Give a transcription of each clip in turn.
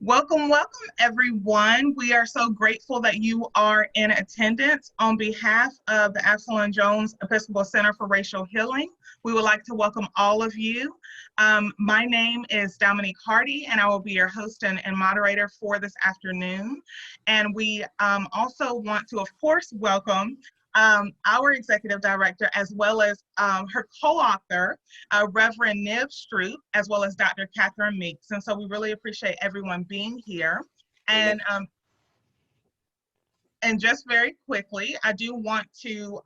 Welcome, welcome, everyone. We are so grateful that you are in attendance. On behalf of the Absalom Jones Episcopal Center for Racial Healing, we would like to welcome all of you. My name is Dominique Hardy, and I will be your host and moderator for this afternoon. And we also want to, of course, welcome our executive director, as well as her co-author, Reverend Nibs Stroupe, as well as Dr. Catherine Meeks. And so we really appreciate everyone being here. And just very quickly, I do want to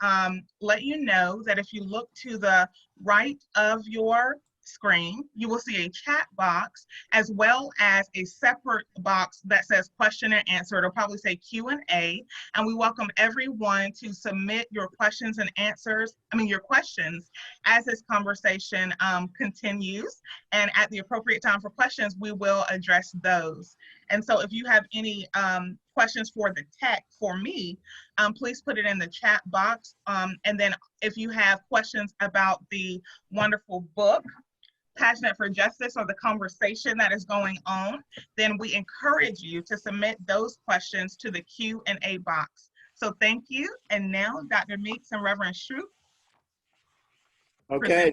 let you know that if you look to the right of your screen, you will see a chat box as well as a separate box that says question and answer. It'll probably say Q&A, and we welcome everyone to submit your questions and answers, your questions as this conversation continues. And at the appropriate time for questions, we will address those. And so if you have any questions for the tech for me, please put it in the chat box. And then if you have questions about the wonderful book, Passionate for Justice, or the conversation that is going on, then we encourage you to submit those questions to the Q&A box. So thank you. And now Dr. Meeks and Reverend Stroupe. Okay,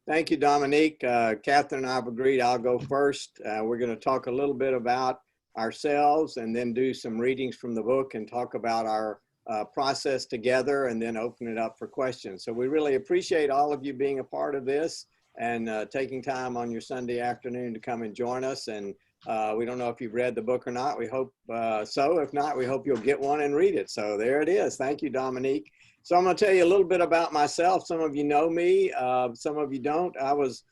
thank you, Dominique. Catherine and I have agreed I'll go first. We're going to talk a little bit about ourselves and then do some readings from the book and talk about our process together and then open it up for questions. So we really appreciate all of you being a part of this and taking time on your Sunday afternoon to come and join us. And we don't know if you've read the book or not. We hope so. If not, we hope you'll get one and read it. So there it is. Thank you, Dominique. So I'm going to tell you a little bit about myself. Some of you know me. Some of you don't. I was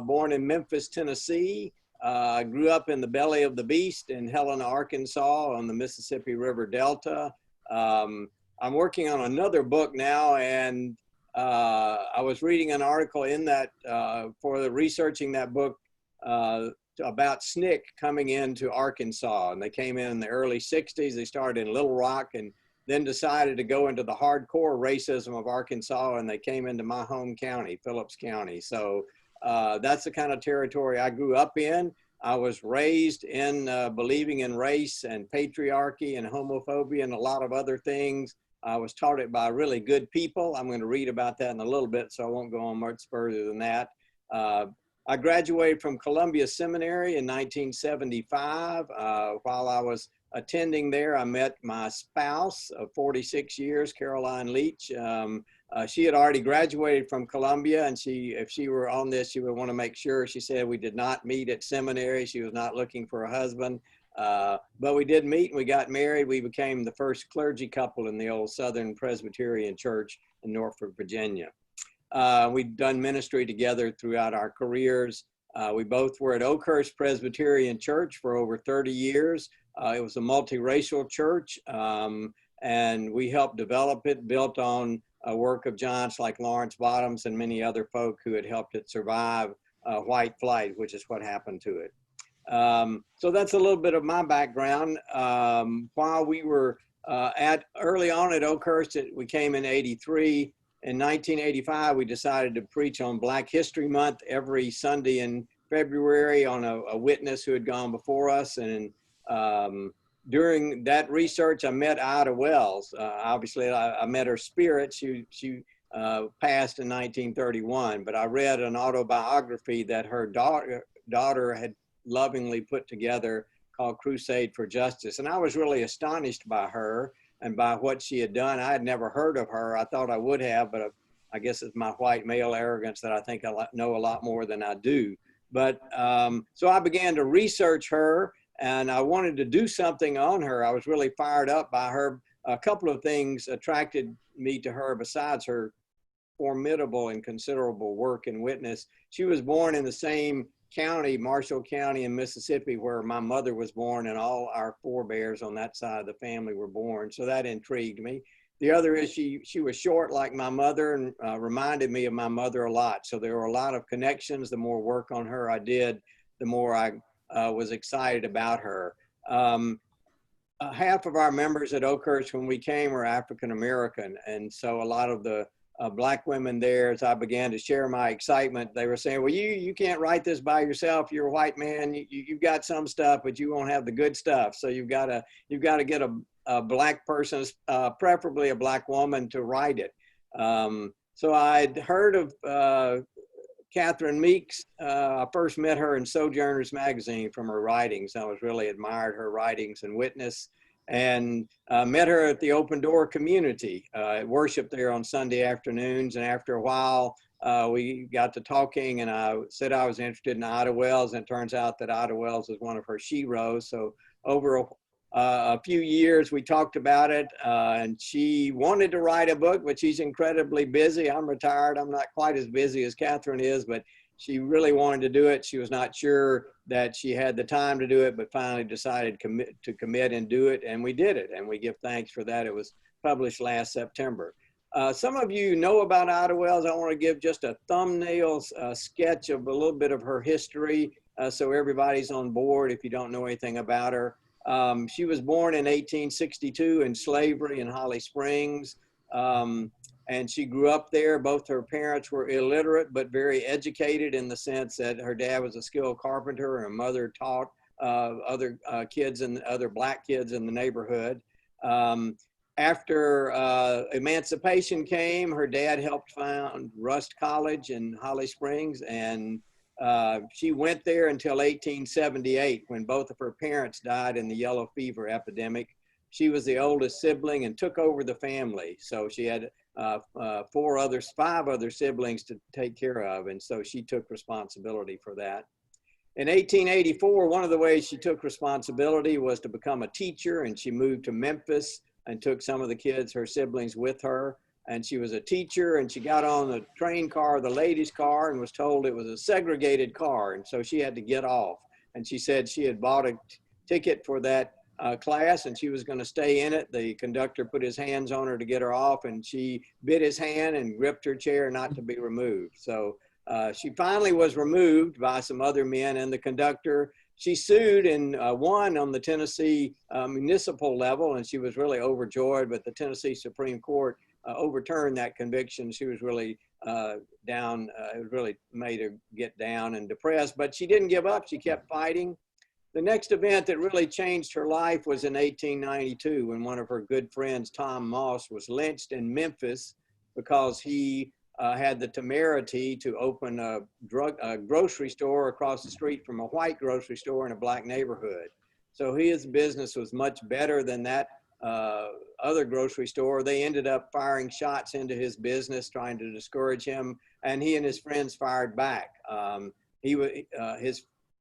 born in Memphis, Tennessee. I grew up in the belly of the beast in Helena, Arkansas on the Mississippi River Delta. I'm working on another book now, and I was reading an article in that for the researching that book about SNCC coming into Arkansas, and they came in the early 60s. They started in Little Rock and then decided to go into the hardcore racism of Arkansas, and they came into my home county, Phillips County. So that's the kind of territory I grew up in. I was raised in believing in race and patriarchy and homophobia and a lot of other things. I was taught it by really good people. I'm going to read about that in a little bit, so I won't go on much further than that. I graduated from Columbia Seminary in 1975. While I was attending there, I met my spouse of 46 years, Caroline Leach. She had already graduated from Columbia, and if she were on this, she would want to make sure. She said we did not meet at seminary. She was not looking for a husband. But we did meet and we got married. We became the first clergy couple in the old Southern Presbyterian Church in Norfolk, Virginia. We'd done ministry together throughout our careers. We both were at Oakhurst Presbyterian Church for over 30 years. It was a multiracial church, and we helped develop it, built on a work of giants like Lawrence Bottoms and many other folk who had helped it survive white flight, which is what happened to it. So that's a little bit of my background. While we were early on at Oakhurst, we came in '83. In 1985, we decided to preach on Black History Month every Sunday in February on a witness who had gone before us. And during that research, I met Ida Wells. Obviously, I met her spirit. She passed in 1931, but I read an autobiography that her daughter had lovingly put together called Crusade for Justice. And I was really astonished by her and by what she had done. I had never heard of her. I thought I would have, but I guess it's my white male arrogance that I think I know a lot more than I do. But so I began to research her, and I wanted to do something on her. I was really fired up by her. A couple of things attracted me to her besides her formidable and considerable work in witness. She was born in the same county, Marshall County in Mississippi, where my mother was born, and all our forebears on that side of the family were born. So that intrigued me. The other is she was short like my mother and reminded me of my mother a lot. So there were a lot of connections. The more work on her I did, the more I was excited about her. Half of our members at Oakhurst when we came were African American, and so a lot of the Black women there, as I began to share my excitement, they were saying, well, you can't write this by yourself. You're a white man. You've got some stuff, but you won't have the good stuff. So you've got to get a Black person, preferably a Black woman, to write it. So I'd heard of Catherine Meeks. I first met her in Sojourners magazine from her writings. I was really admired her writings and Whiteness, and met her at the Open Door community, worship there on Sunday afternoons. And after a while, we got to talking, and I said I was interested in Ida Wells, and it turns out that Ida Wells is one of her sheroes. So over a few years, we talked about it, and she wanted to write a book, but she's incredibly busy. I'm retired. I'm not quite as busy as Catherine is, but she really wanted to do it. She was not sure that she had the time to do it, but finally decided to commit and do it, and we did it, and we give thanks for that. It was published last September. Some of you know about Ida Wells. I want to give just a thumbnail sketch of a little bit of her history, so everybody's on board if you don't know anything about her. She was born in 1862 in slavery in Holly Springs. And she grew up there. Both her parents were illiterate, but very educated in the sense that her dad was a skilled carpenter and her mother taught other kids and other Black kids in the neighborhood. After emancipation came, her dad helped found Rust College in Holly Springs, and she went there until 1878 when both of her parents died in the yellow fever epidemic. She was the oldest sibling and took over the family. So she had 5 other siblings to take care of, and so she took responsibility for that. In 1884, one of the ways she took responsibility was to become a teacher, and she moved to Memphis and took some of the kids, her siblings, with her. And she was a teacher, and she got on the train car, the ladies' car, and was told it was a segregated car, and so she had to get off. And she said she had bought a ticket for that class, and she was going to stay in it. The conductor put his hands on her to get her off, and she bit his hand and gripped her chair not to be removed. So she finally was removed by some other men and the conductor. She sued and won on the Tennessee municipal level, and she was really overjoyed, but the Tennessee Supreme Court overturned that conviction. She was really down. It really made her get down and depressed, but she didn't give up. She kept fighting. The next event that really changed her life was in 1892 when one of her good friends, Tom Moss, was lynched in Memphis because he had the temerity to open a grocery store across the street from a white grocery store in a Black neighborhood. So his business was much better than that other grocery store. They ended up firing shots into his business, trying to discourage him, and he and his friends fired back.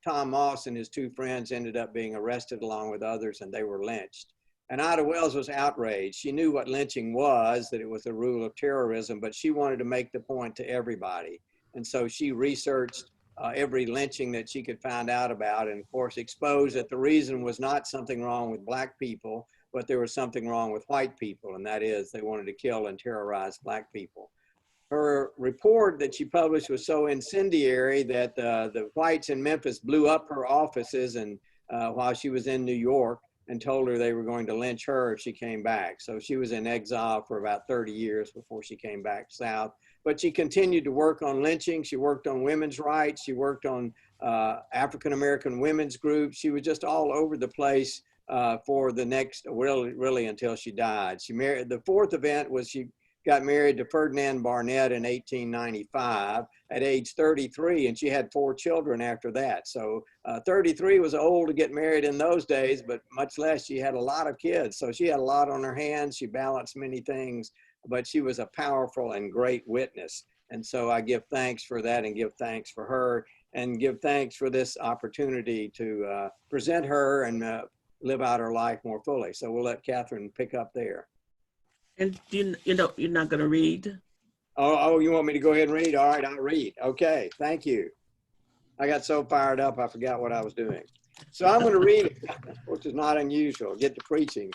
Tom Moss and his 2 friends ended up being arrested along with others, and they were lynched. And Ida Wells was outraged. She knew what lynching was, that it was a rule of terrorism, but she wanted to make the point to everybody. And so she researched every lynching that she could find out about, and of course exposed that the reason was not something wrong with Black people, but there was something wrong with white people, and that is they wanted to kill and terrorize Black people. Her report that she published was so incendiary that the whites in Memphis blew up her offices and while she was in New York, and told her they were going to lynch her if she came back. So she was in exile for about 30 years before she came back south. But she continued to work on lynching. She worked on women's rights. She worked on African-American women's groups. She was just all over the place for the next, really until she died. She married, the 4th event was she got married to Ferdinand Barnett in 1895 at age 33, and she had 4 children after that. So 33 was old to get married in those days, but much less, she had a lot of kids. So she had a lot on her hands. She balanced many things, but she was a powerful and great witness. And so I give thanks for that, and give thanks for her, and give thanks for this opportunity to present her and live out her life more fully. So we'll let Catherine pick up there. And you know, you're not going to read? Oh, you want me to go ahead and read? All right, I'll read. Okay, thank you. I got so fired up, I forgot what I was doing. So I'm going to read, which is not unusual, get to preaching.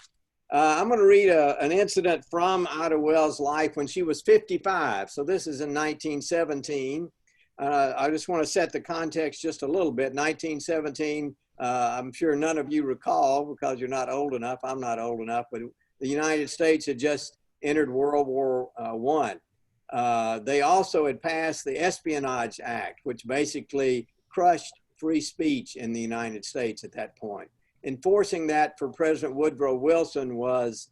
I'm going to read an incident from Ida Wells' life when she was 55. So this is in 1917. I just want to set the context just a little bit. 1917, I'm sure none of you recall because you're not old enough. I'm not old enough, but the United States had just entered World War I. They also had passed the Espionage Act, which basically crushed free speech in the United States at that point. Enforcing that for President Woodrow Wilson was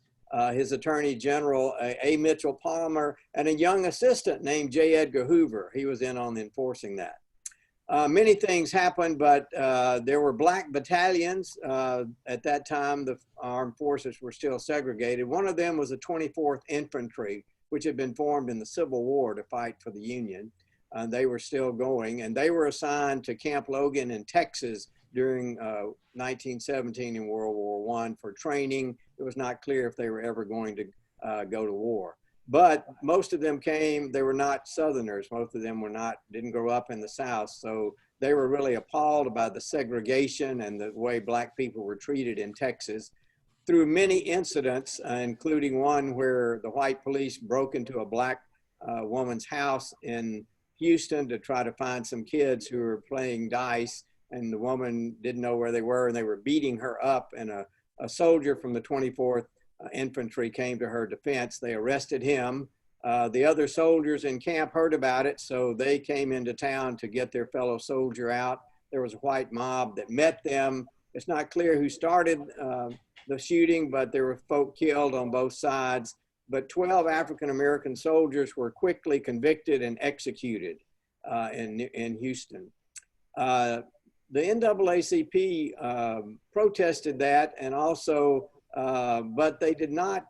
his Attorney General, A. Mitchell Palmer, and a young assistant named J. Edgar Hoover. He was in on enforcing that. Many things happened, but there were black battalions. At that time, the armed forces were still segregated. One of them was the 24th Infantry, which had been formed in the Civil War to fight for the Union. They were still going, and they were assigned to Camp Logan in Texas during 1917 in World War I for training. It was not clear if they were ever going to go to war. But most of them came, they were not Southerners. Most of them didn't grow up in the South. So they were really appalled by the segregation and the way black people were treated in Texas. Through many incidents, including one where the white police broke into a black woman's house in Houston to try to find some kids who were playing dice, and the woman didn't know where they were, and they were beating her up, and a soldier from the 24th Infantry came to her defense. They arrested him. The other soldiers in camp heard about it, so they came into town to get their fellow soldier out. There was a white mob that met them. It's not clear who started the shooting, but there were folk killed on both sides. But 12 African-American soldiers were quickly convicted and executed in Houston. The NAACP protested that, and also, but they did not,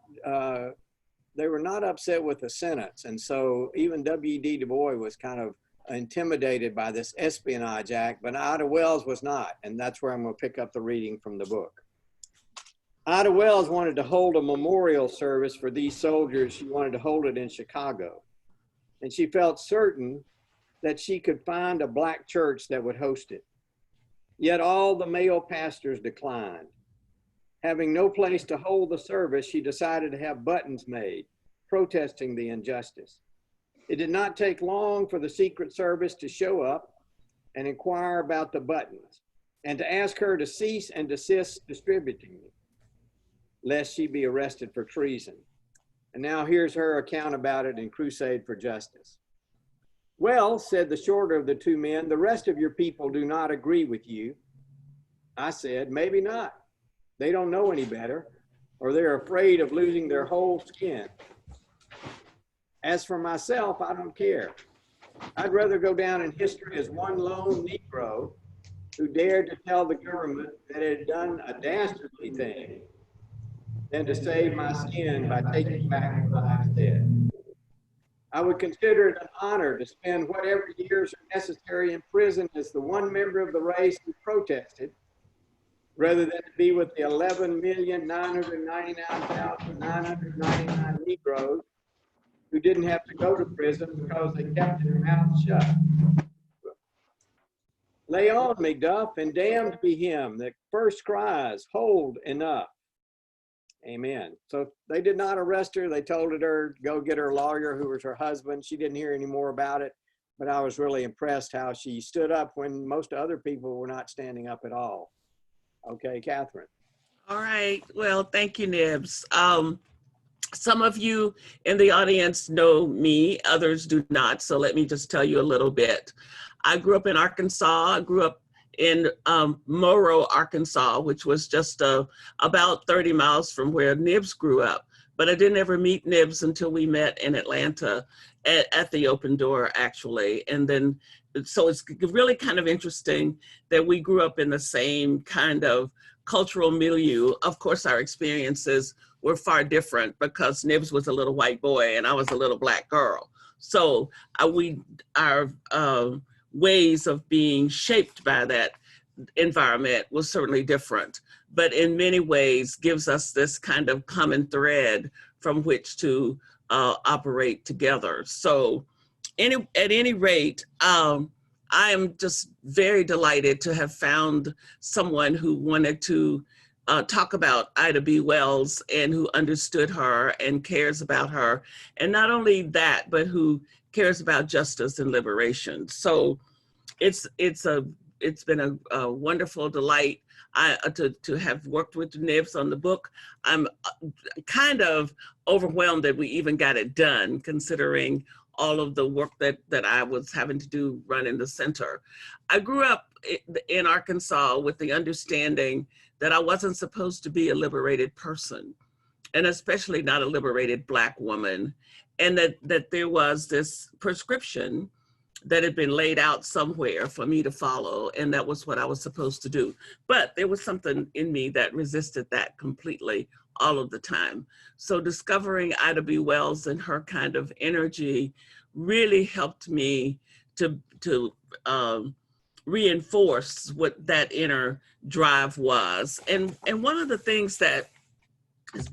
they were not upset with the sentence. And so even W.D. Du Bois was kind of intimidated by this Espionage Act, but Ida Wells was not. And that's where I'm going to pick up the reading from the book. Ida Wells wanted to hold a memorial service for these soldiers. She wanted to hold it in Chicago. And she felt certain that she could find a black church that would host it. Yet all the male pastors declined. Having no place to hold the service, she decided to have buttons made, protesting the injustice. It did not take long for the Secret Service to show up and inquire about the buttons, and to ask her to cease and desist distributing them, lest she be arrested for treason. And now here's her account about it in Crusade for Justice. Well, said the shorter of the two men, the rest of your people do not agree with you. I said, maybe not. They don't know any better, or they're afraid of losing their whole skin. As for myself, I don't care. I'd rather go down in history as one lone Negro who dared to tell the government that it had done a dastardly thing than to save my skin by taking back what I said. I would consider it an honor to spend whatever years are necessary in prison as the one member of the race who protested, rather than to be with the 11,999,999 Negroes who didn't have to go to prison because they kept their mouths shut. Lay on, Macduff, and damned be him that first cries, hold, enough. Amen. So they did not arrest her. They told her to go get her lawyer, who was her husband. She didn't hear any more about it, but I was really impressed how she stood up when most other people were not standing up at all. Okay, Catherine. All right. Well, thank you, Nibs. Some of you in the audience know me, others do not. So let me just tell you a little bit. I grew up in Arkansas. I grew up in Monroe, Arkansas, which was just about 30 miles from where Nibs grew up. But I didn't ever meet Nibs until we met in Atlanta at the Open Door, actually. And then, so it's really kind of interesting that we grew up in the same kind of cultural milieu. Of course, our experiences were far different because Nibs was a little white boy and I was a little black girl. So our ways of being shaped by that environment was certainly different, but in many ways gives us this kind of common thread from which to operate together. So at any rate, I am just very delighted to have found someone who wanted to talk about Ida B. Wells and who understood her and cares about her. And not only that, but who cares about justice and liberation. So it's been a wonderful delight to have worked with Nibs on the book. I'm kind of overwhelmed that we even got it done, considering all of the work that I was having to do running the center. I grew up in Arkansas with the understanding that I wasn't supposed to be a liberated person, and especially not a liberated Black woman, and that there was this prescription that had been laid out somewhere for me to follow, and that was what I was supposed to do. But there was something in me that resisted that completely all of the time. So discovering Ida B. Wells and her kind of energy really helped me to reinforce what that inner drive was. And one of the things that has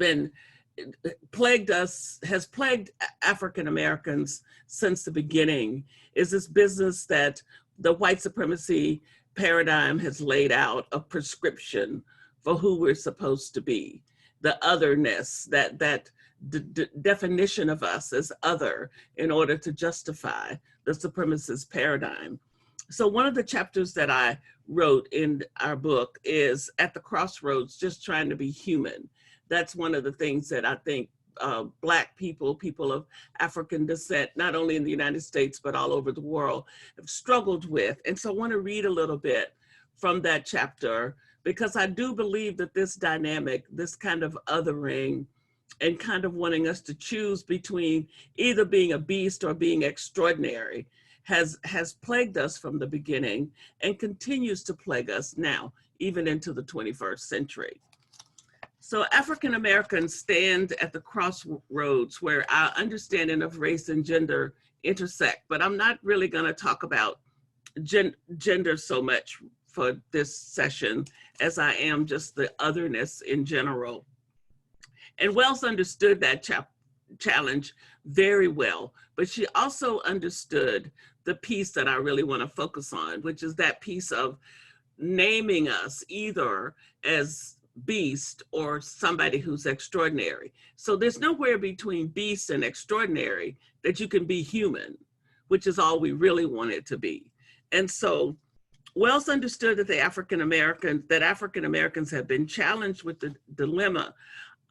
plagued African Americans since the beginning is this business that the white supremacy paradigm has laid out, a prescription for who we're supposed to be, the otherness, that the definition of us as other in order to justify the supremacist paradigm. So one of the chapters that I wrote in our book is At the Crossroads, Just Trying to Be Human. That's one of the things that I think Black people, people of African descent, not only in the United States, but all over the world, have struggled with. And so I want to read a little bit from that chapter, because I do believe that this dynamic, this kind of othering and kind of wanting us to choose between either being a beast or being extraordinary has plagued us from the beginning and continues to plague us now, even into the 21st century. So African Americans stand at the crossroads where our understanding of race and gender intersect, but I'm not really going to talk about gender so much for this session as I am just the otherness in general. And Wells understood that challenge very well, but she also understood the piece that I really want to focus on, which is that piece of naming us either as beast or somebody who's extraordinary. So there's nowhere between beast and extraordinary that you can be human, which is all we really want it to be. And so Wells understood that African Americans have been challenged with the dilemma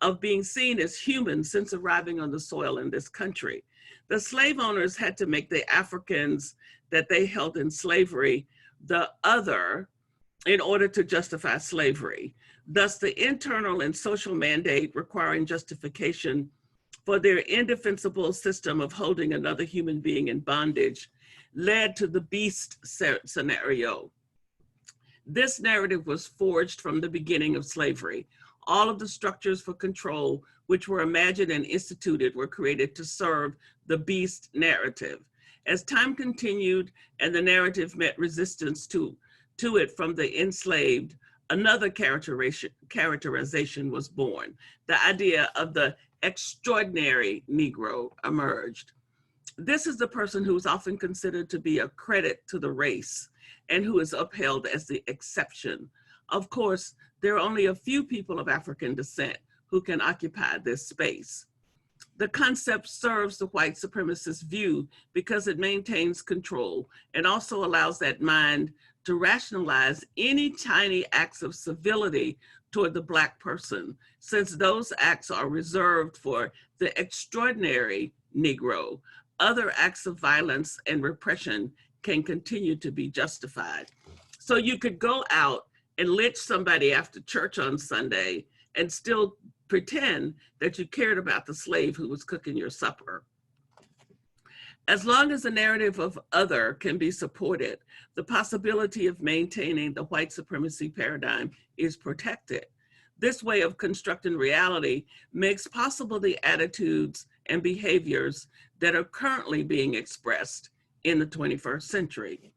of being seen as human since arriving on the soil in this country. The slave owners had to make the Africans that they held in slavery the other in order to justify slavery. Thus, the internal and social mandate requiring justification for their indefensible system of holding another human being in bondage led to the beast scenario. This narrative was forged from the beginning of slavery. All of the structures for control, which were imagined and instituted, were created to serve the beast narrative. As time continued and the narrative met resistance to it from the enslaved, another characterization was born. The idea of the extraordinary Negro emerged. This is the person who is often considered to be a credit to the race and who is upheld as the exception. Of course, there are only a few people of African descent who can occupy this space. The concept serves the white supremacist view because it maintains control and also allows that mind to rationalize any tiny acts of civility toward the Black person, since those acts are reserved for the extraordinary Negro. Other acts of violence and repression can continue to be justified. So you could go out and lynch somebody after church on Sunday and still pretend that you cared about the slave who was cooking your supper. As long as the narrative of other can be supported, the possibility of maintaining the white supremacy paradigm is protected. This way of constructing reality makes possible the attitudes and behaviors that are currently being expressed in the 21st century.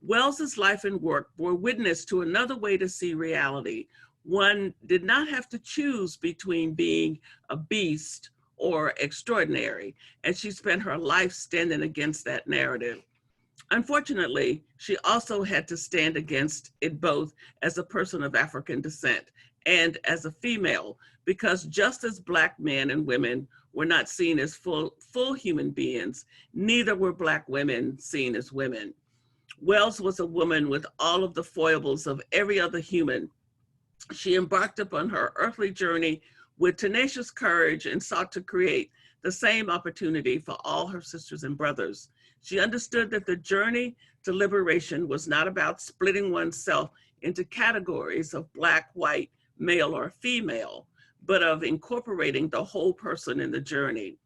Wells's life and work bore witness to another way to see reality. One did not have to choose between being a beast or extraordinary, and she spent her life standing against that narrative. Unfortunately, she also had to stand against it both as a person of African descent and as a female, because just as Black men and women were not seen as full human beings, neither were Black women seen as women. Wells was a woman with all of the foibles of every other human. She embarked upon her earthly journey with tenacious courage and sought to create the same opportunity for all her sisters and brothers. She understood that the journey to liberation was not about splitting oneself into categories of Black, white, male, or female, but of incorporating the whole person in the journey.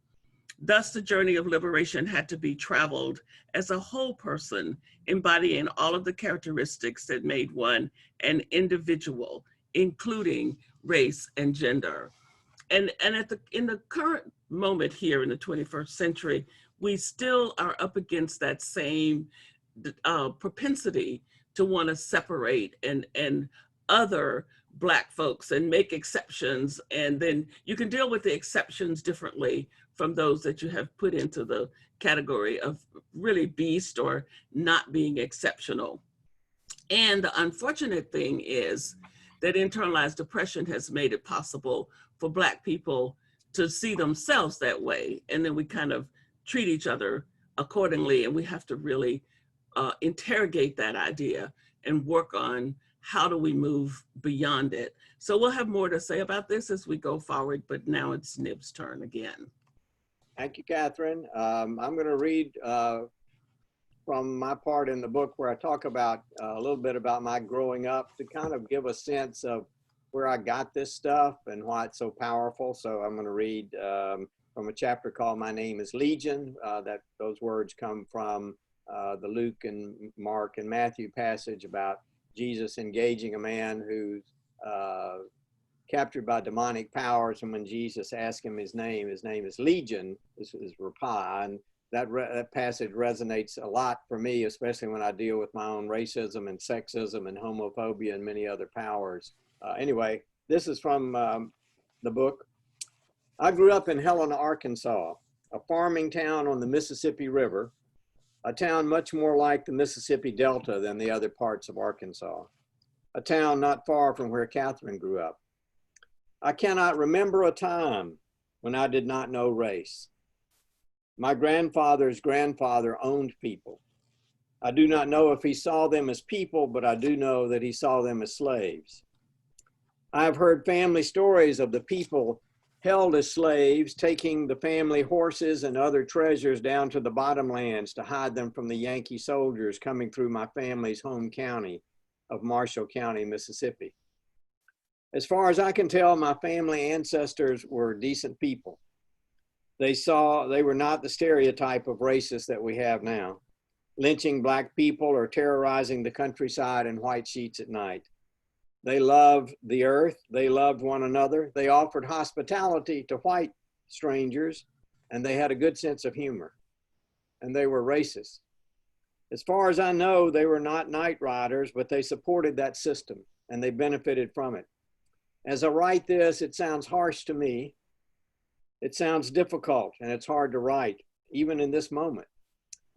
Thus, the journey of liberation had to be traveled as a whole person, embodying all of the characteristics that made one an individual, including race and gender. And in the current moment here in the 21st century, we still are up against that same propensity to want to separate and other Black folks and make exceptions. And then you can deal with the exceptions differently from those that you have put into the category of really beast or not being exceptional. And the unfortunate thing is that internalized depression has made it possible for Black people to see themselves that way. And then we kind of treat each other accordingly. And we have to really interrogate that idea and work on how do we move beyond it. So we'll have more to say about this as we go forward, but now it's Nibs' turn again. Thank you, Catherine. I'm going to read from my part in the book where I talk about a little bit about my growing up to kind of give a sense of where I got this stuff and why it's so powerful. So I'm going to read from a chapter called My Name is Legion. Those words come from the Luke and Mark and Matthew passage about Jesus engaging a man who's captured by demonic powers, and when Jesus asked him his name is Legion, is his reply. And that passage resonates a lot for me, especially when I deal with my own racism and sexism and homophobia and many other powers. Anyway, this is from the book. I grew up in Helena, Arkansas, a farming town on the Mississippi River, a town much more like the Mississippi Delta than the other parts of Arkansas, a town not far from where Catherine grew up. I cannot remember a time when I did not know race. My grandfather's grandfather owned people. I do not know if he saw them as people, but I do know that he saw them as slaves. I have heard family stories of the people held as slaves, taking the family horses and other treasures down to the bottomlands to hide them from the Yankee soldiers coming through my family's home county of Marshall County, Mississippi. As far as I can tell, my family ancestors were decent people. They were not the stereotype of racists that we have now, lynching Black people or terrorizing the countryside in white sheets at night. They loved the earth, they loved one another, they offered hospitality to white strangers, and they had a good sense of humor, and they were racist. As far as I know, they were not night riders, but they supported that system, and they benefited from it. As I write this, it sounds harsh to me. It sounds difficult, and it's hard to write, even in this moment.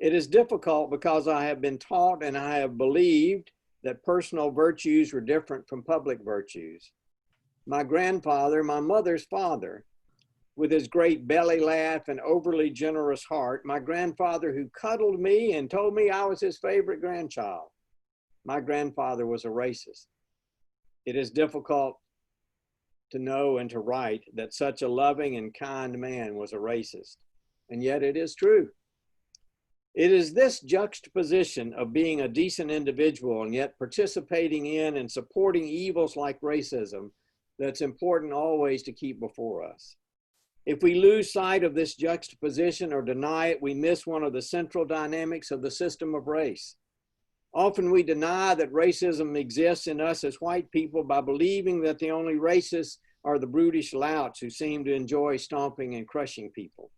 It is difficult because I have been taught and I have believed that personal virtues were different from public virtues. My grandfather, my mother's father, with his great belly laugh and overly generous heart, my grandfather who cuddled me and told me I was his favorite grandchild. My grandfather was a racist. It is difficult to know and to write that such a loving and kind man was a racist, and yet it is true. It is this juxtaposition of being a decent individual and yet participating in and supporting evils like racism that's important always to keep before us. If we lose sight of this juxtaposition or deny it, we miss one of the central dynamics of the system of race. Often we deny that racism exists in us as white people by believing that the only racists are the brutish louts who seem to enjoy stomping and crushing people.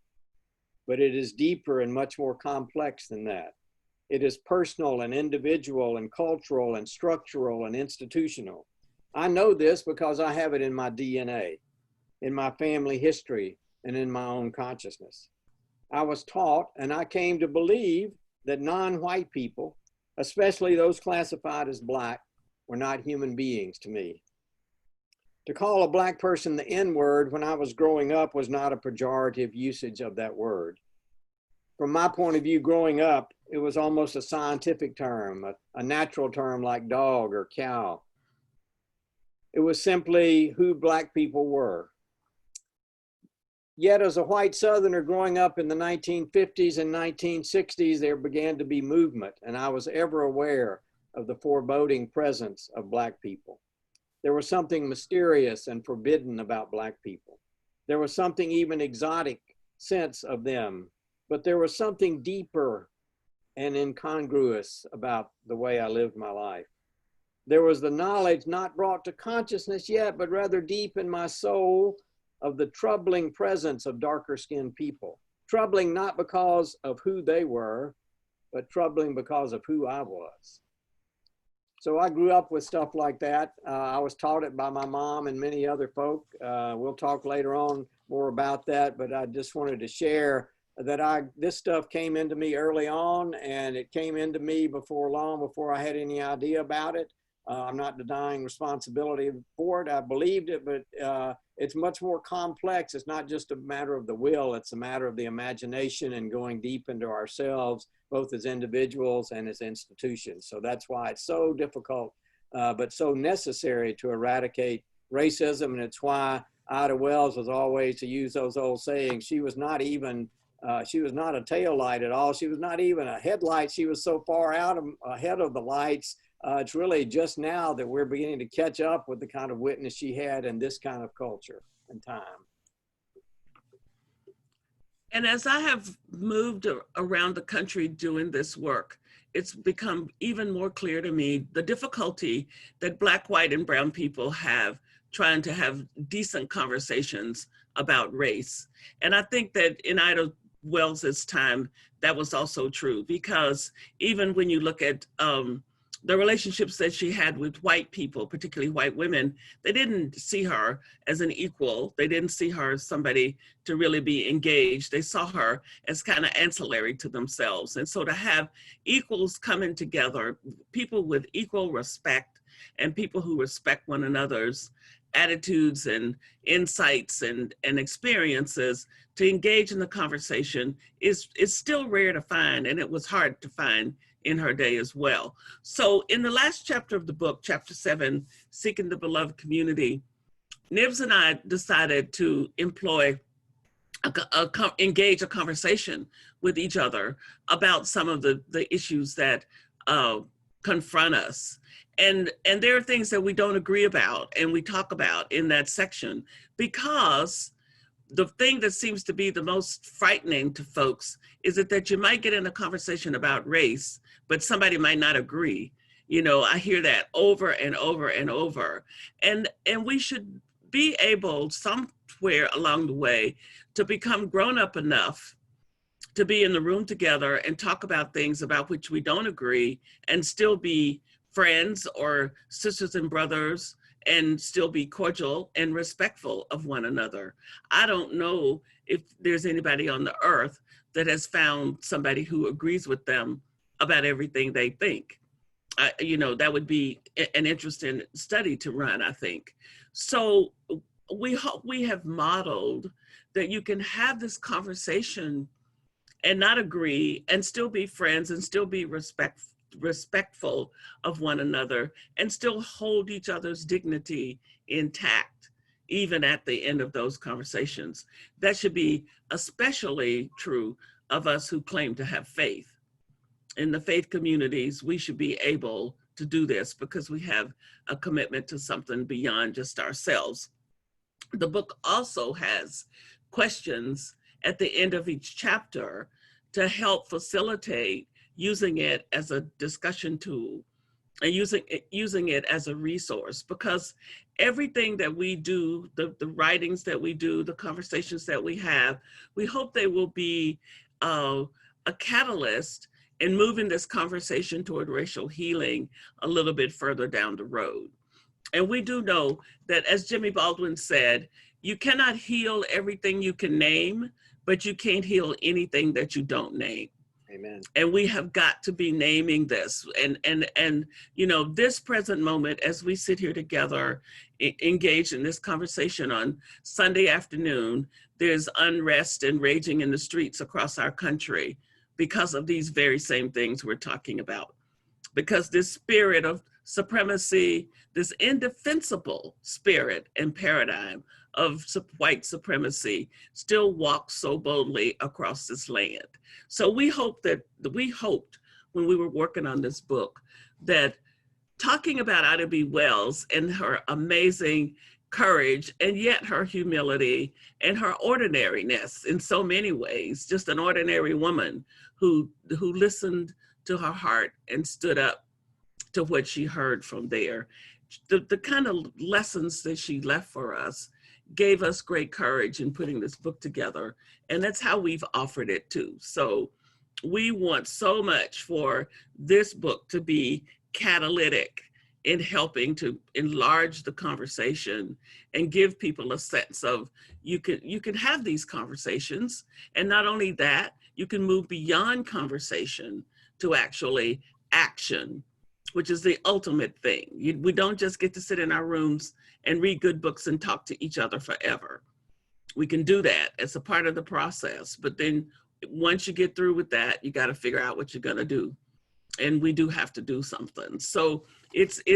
But it is deeper and much more complex than that. It is personal and individual and cultural and structural and institutional. I know this because I have it in my DNA, in my family history, and in my own consciousness. I was taught and I came to believe that non-white people, especially those classified as Black, were not human beings to me. To call a Black person the N-word when I was growing up was not a pejorative usage of that word. From my point of view, growing up, it was almost a scientific term, a natural term like dog or cow. It was simply who Black people were. Yet as a white Southerner growing up in the 1950s and 1960s, there began to be movement, and I was ever aware of the foreboding presence of Black people. There was something mysterious and forbidden about Black people. There was something even exotic sense of them, but there was something deeper and incongruous about the way I lived my life. There was the knowledge not brought to consciousness yet, but rather deep in my soul, of the troubling presence of darker skinned people. Troubling not because of who they were, but troubling because of who I was. So I grew up with stuff like that. I was taught it by my mom and many other folk. We'll talk later on more about that, but I just wanted to share that this stuff came into me early on, and it came into me before long, before I had any idea about it. I'm not denying responsibility for it. I believed it, but it's much more complex. It's not just a matter of the will, it's a matter of the imagination and going deep into ourselves, both as individuals and as institutions. So that's why it's so difficult, but so necessary to eradicate racism. And it's why Ida Wells was always, to use those old sayings, she was not a tail light at all. She was not even a headlight. She was so far out ahead of the lights. It's really just now that we're beginning to catch up with the kind of witness she had in this kind of culture and time. And as I have moved around the country doing this work, it's become even more clear to me the difficulty that Black, white, and brown people have trying to have decent conversations about race. And I think that in Ida Wells's time, that was also true, because even when you look at the relationships that she had with white people, particularly white women, they didn't see her as an equal. They didn't see her as somebody to really be engaged. They saw her as kind of ancillary to themselves. And so to have equals coming together, people with equal respect and people who respect one another's attitudes and insights and experiences to engage in the conversation is still rare to find, and it was hard to find in her day as well. So in the last chapter of the book, chapter 7, Seeking the Beloved Community, Nibs and I decided to engage a conversation with each other about some of the issues that confront us. And there are things that we don't agree about and we talk about in that section, because the thing that seems to be the most frightening to folks is that you might get in a conversation about race, but somebody might not agree. You know, I hear that over and over and over. And we should be able somewhere along the way to become grown up enough to be in the room together and talk about things about which we don't agree and still be friends or sisters and brothers and still be cordial and respectful of one another. I don't know if there's anybody on the earth that has found somebody who agrees with them about everything they think. You know, that would be an interesting study to run, I think. So we have modeled that you can have this conversation and not agree and still be friends and still be respectful of one another and still hold each other's dignity intact, even at the end of those conversations. That should be especially true of us who claim to have faith. In the faith communities, we should be able to do this because we have a commitment to something beyond just ourselves. The book also has questions at the end of each chapter to help facilitate using it as a discussion tool and using it as a resource, because everything that we do, the writings that we do, the conversations that we have, we hope they will be a catalyst in moving this conversation toward racial healing a little bit further down the road. And we do know that, as Jimmy Baldwin said, you cannot heal everything you can name, but you can't heal anything that you don't name. Amen. And we have got to be naming this. And you know, this present moment, as we sit here together, engaged in this conversation on Sunday afternoon, there's unrest and raging in the streets across our country because of these very same things we're talking about. Because this spirit of supremacy, this indefensible spirit and paradigm of white supremacy still walks so boldly across this land. So we hoped when we were working on this book that talking about Ida B. Wells and her amazing courage and yet her humility and her ordinariness in so many ways, just an ordinary woman who listened to her heart and stood up to what she heard from there. The kind of lessons that she left for us gave us great courage in putting this book together. And that's how we've offered it too. So we want so much for this book to be catalytic in helping to enlarge the conversation and give people a sense of you can have these conversations. And not only that, you can move beyond conversation to actually action, which is the ultimate thing. We don't just get to sit in our rooms and read good books and talk to each other forever. We can do that as a part of the process, but then once you get through with that, you got to figure out what you're going to do. And we do have to do something. So it's in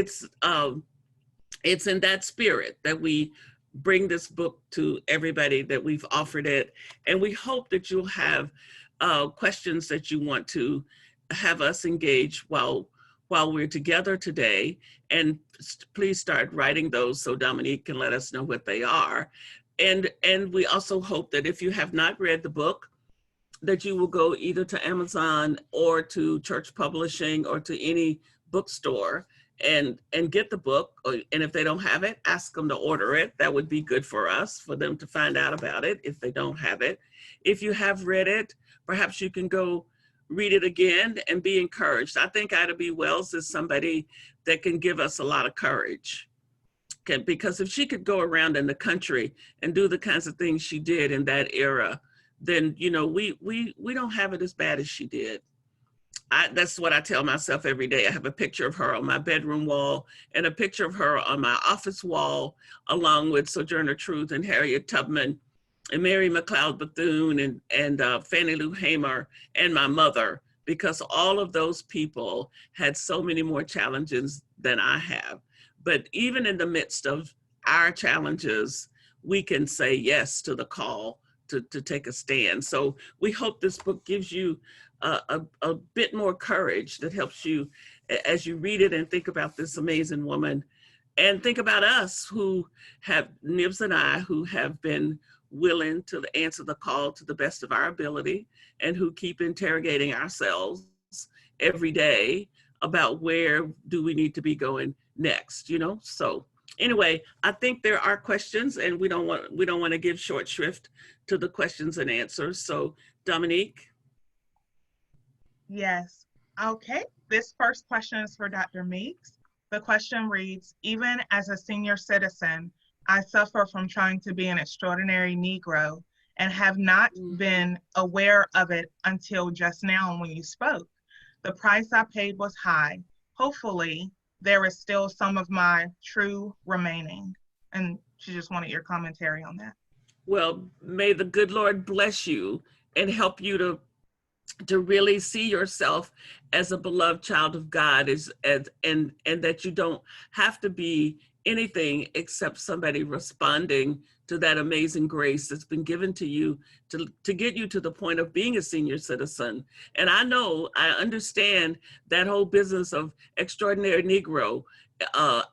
that spirit that we bring this book to everybody, that we've offered it. And we hope that you'll have questions that you want to have us engage while we're together today. And please start writing those so Dominique can let us know what they are. And we also hope that if you have not read the book, that you will go either to Amazon or to Church Publishing or to any bookstore and get the book. And if they don't have it, ask them to order it. That would be good for us, for them to find out about it if they don't have it. If you have read it, perhaps you can go read it again and be encouraged. I think Ida B. Wells is somebody that can give us a lot of courage. Because if she could go around in the country and do the kinds of things she did in that era, then we don't have it as bad as she did. That's what I tell myself every day. I have a picture of her on my bedroom wall and a picture of her on my office wall, along with Sojourner Truth and Harriet Tubman and Mary McLeod Bethune and Fannie Lou Hamer and my mother, because all of those people had so many more challenges than I have. But even in the midst of our challenges, we can say yes to the call to take a stand. So we hope this book gives you a bit more courage that helps you as you read it and think about this amazing woman, and think about us who have, Nibs and I, who have been willing to answer the call to the best of our ability and who keep interrogating ourselves every day about where do we need to be going next, So anyway, I think there are questions, and we don't want to give short shrift to the questions and answers. So Dominique. Yes. Okay. This first question is for Dr. Meeks. The question reads, even as a senior citizen, I suffer from trying to be an extraordinary Negro and have not been aware of it until just now when you spoke. The price I paid was high. Hopefully, there is still some of my true remaining. And she just wanted your commentary on that. Well, may the good Lord bless you and help you to really see yourself as a beloved child of God, and that you don't have to be anything except somebody responding to that amazing grace that's been given to you to get you to the point of being a senior citizen. And I understand that whole business of Extraordinary Negro,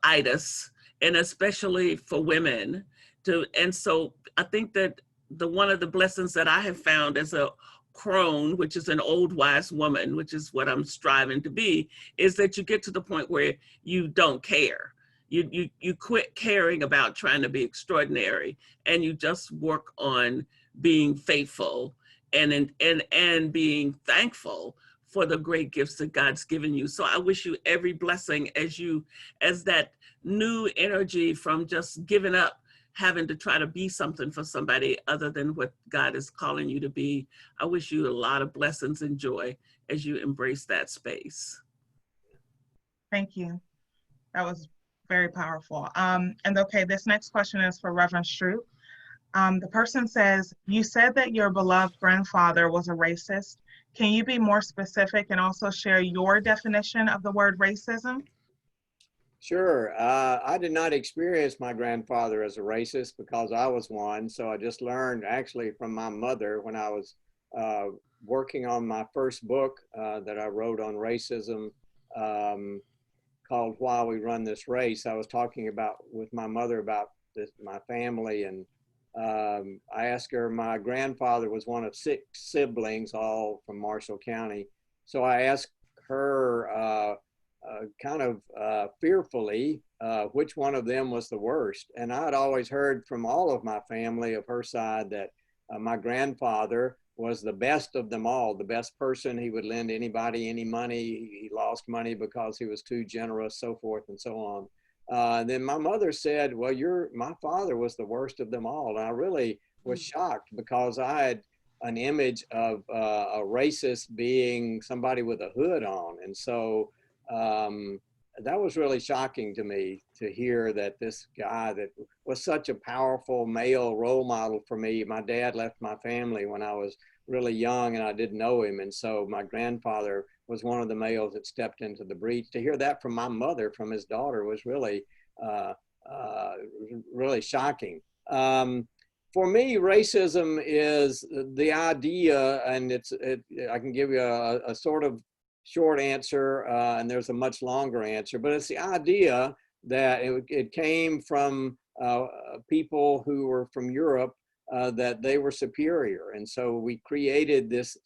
itis, and especially for women. And so I think that one of the blessings that I have found as a crone, which is an old wise woman, which is what I'm striving to be, is that you get to the point where you don't care. You quit caring about trying to be extraordinary, and you just work on being faithful and being thankful for the great gifts that God's given you. So I wish you every blessing as that new energy from just giving up having to try to be something for somebody other than what God is calling you to be. I wish you a lot of blessings and joy as you embrace that space. Thank you. That was very powerful. And okay, this next question is for Reverend Stroupe. The person says, you said that your beloved grandfather was a racist. Can you be more specific and also share your definition of the word racism? Sure. I did not experience my grandfather as a racist because I was one. So I just learned actually from my mother when I was working on my first book that I wrote on racism, called Why We Run This Race. I was talking about with my mother about this, my family, and I asked her, my grandfather was one of 6 siblings, all from Marshall County. So I asked her kind of fearfully which one of them was the worst. And I'd always heard from all of my family of her side that my grandfather was the best of them all, the best person. He would lend anybody any money. He lost money because he was too generous, so forth and so on. Then my mother said, well, my father was the worst of them all. And I really was shocked because I had an image of a racist being somebody with a hood on. And so that was really shocking to me to hear that this guy that was such a powerful male role model for me. My dad left my family when I was really young and I didn't know him. And so my grandfather was one of the males that stepped into the breach. To hear that from my mother, from his daughter, was really, really shocking. For me, racism is the idea, and I can give you a sort of short answer, and there's a much longer answer, but it's the idea that it came from people who were from Europe, that they were superior. And so we created this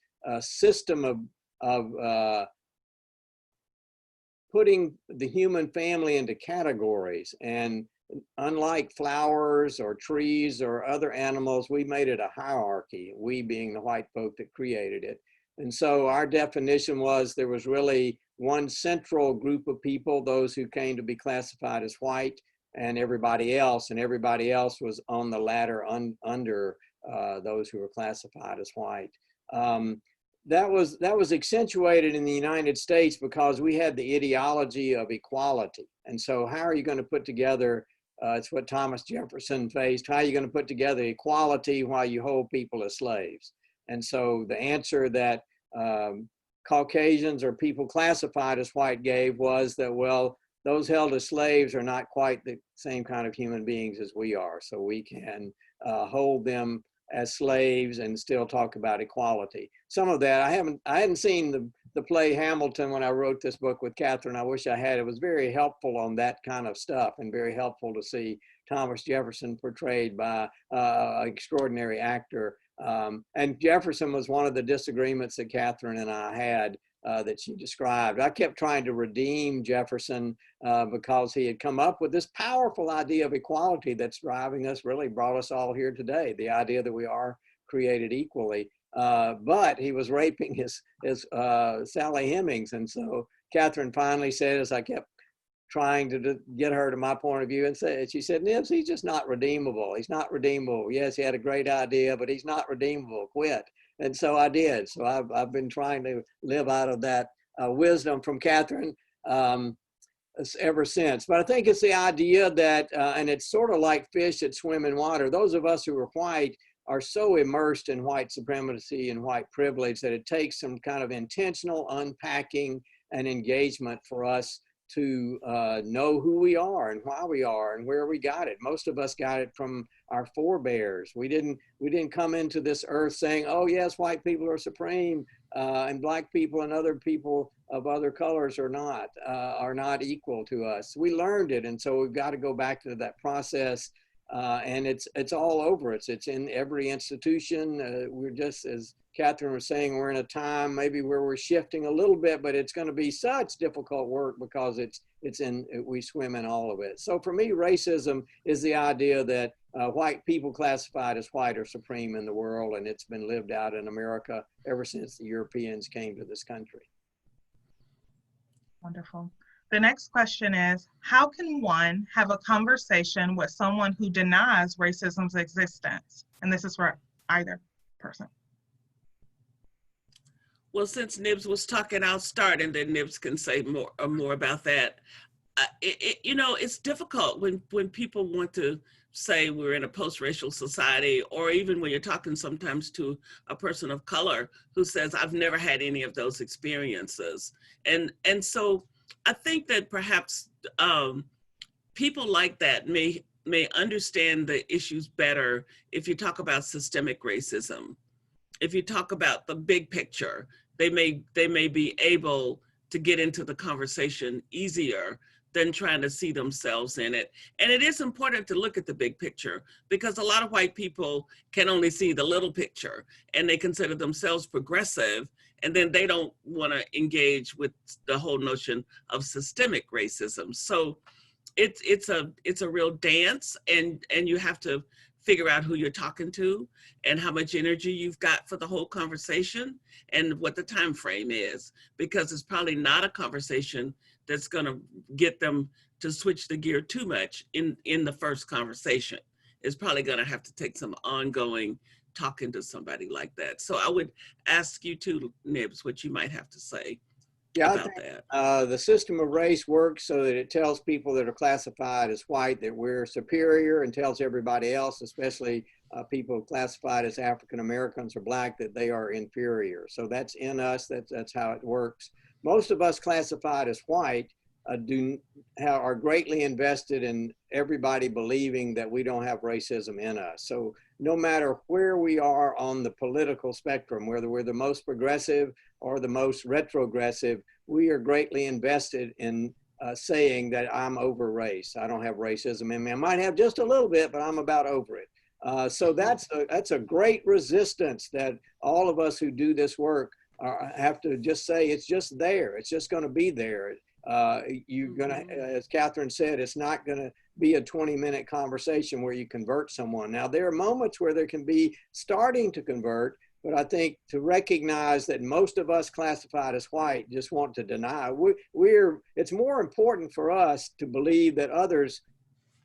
system of putting the human family into categories. And unlike flowers or trees or other animals, we made it a hierarchy, we being the white folk that created it. And so our definition was there was really one central group of people, those who came to be classified as white, and everybody else was on the ladder under those who were classified as white. That was accentuated in the United States because we had the ideology of equality. And so how are you going to put together, it's what Thomas Jefferson faced, how are you going to put together equality while you hold people as slaves? And so the answer that Caucasians or people classified as white gave was that, well, those held as slaves are not quite the same kind of human beings as we are. So we can hold them as slaves and still talk about equality. Some of that, I hadn't seen the play Hamilton when I wrote this book with Catherine. I wish I had. It was very helpful on that kind of stuff, and very helpful to see Thomas Jefferson portrayed by an extraordinary actor. And Jefferson was one of the disagreements that Catherine and I had that she described. I kept trying to redeem Jefferson because he had come up with this powerful idea of equality that's driving us, really brought us all here today, the idea that we are created equally. But he was raping his Sally Hemings. And so Catherine finally said, as I kept trying to get her to my point of view, and she said, Nibs, he's just not redeemable. He's not redeemable. Yes, he had a great idea, but he's not redeemable. Quit. And so I did. So I've been trying to live out of that wisdom from Catherine ever since. But I think it's the idea that, and it's sort of like fish that swim in water. Those of us who are white are so immersed in white supremacy and white privilege that it takes some kind of intentional unpacking and engagement for us to know who we are and why we are and where we got it. Most of us got it from our forebears. We didn't come into this earth saying, oh yes, white people are supreme and black people and other people of other colors are not equal to us. We learned it, and so we've got to go back to that process. And it's all over us. It's in every institution. We're just, as Catherine was saying, we're in a time maybe where we're shifting a little bit, but it's going to be such difficult work because we swim in all of it. So for me, racism is the idea that white people classified as white are supreme in the world, and it's been lived out in America ever since the Europeans came to this country. Wonderful. The next question is, how can one have a conversation with someone who denies racism's existence? And this is for either person. Well, since Nibs was talking, I'll start, and then Nibs can say more about that. It's difficult when people want to say we're in a post-racial society, or even when you're talking sometimes to a person of color who says, I've never had any of those experiences. And so I think that perhaps people like that may understand the issues better if you talk about systemic racism. If you talk about the big picture, they may be able to get into the conversation easier than trying to see themselves in it. And it is important to look at the big picture, because a lot of white people can only see the little picture and they consider themselves progressive, and then they don't want to engage with the whole notion of systemic racism. So it's a real dance, and you have to figure out who you're talking to and how much energy you've got for the whole conversation and what the time frame is, because it's probably not a conversation that's going to get them to switch the gear too much in the first conversation. It's probably going to have to take some ongoing talking to somebody like that. So I would ask you too, Nibs, what you might have to say about that. The system of race works so that it tells people that are classified as white that we're superior, and tells everybody else, especially people classified as African Americans or Black, that they are inferior. So that's in us. That's how it works. Most of us classified as white are greatly invested in everybody believing that we don't have racism in us. So no matter where we are on the political spectrum, whether we're the most progressive or the most retrogressive, we are greatly invested in saying that I'm over race. I don't have racism in me. I might have just a little bit, but I'm about over it. So that's a great resistance that all of us who do this work have to just say, it's just there. It's just going to be there. You're going to, as Catherine said, it's not going to be a 20-minute conversation where you convert someone. Now, there are moments where there can be starting to convert, but I think to recognize that most of us classified as white just want to deny. It's more important for us to believe that others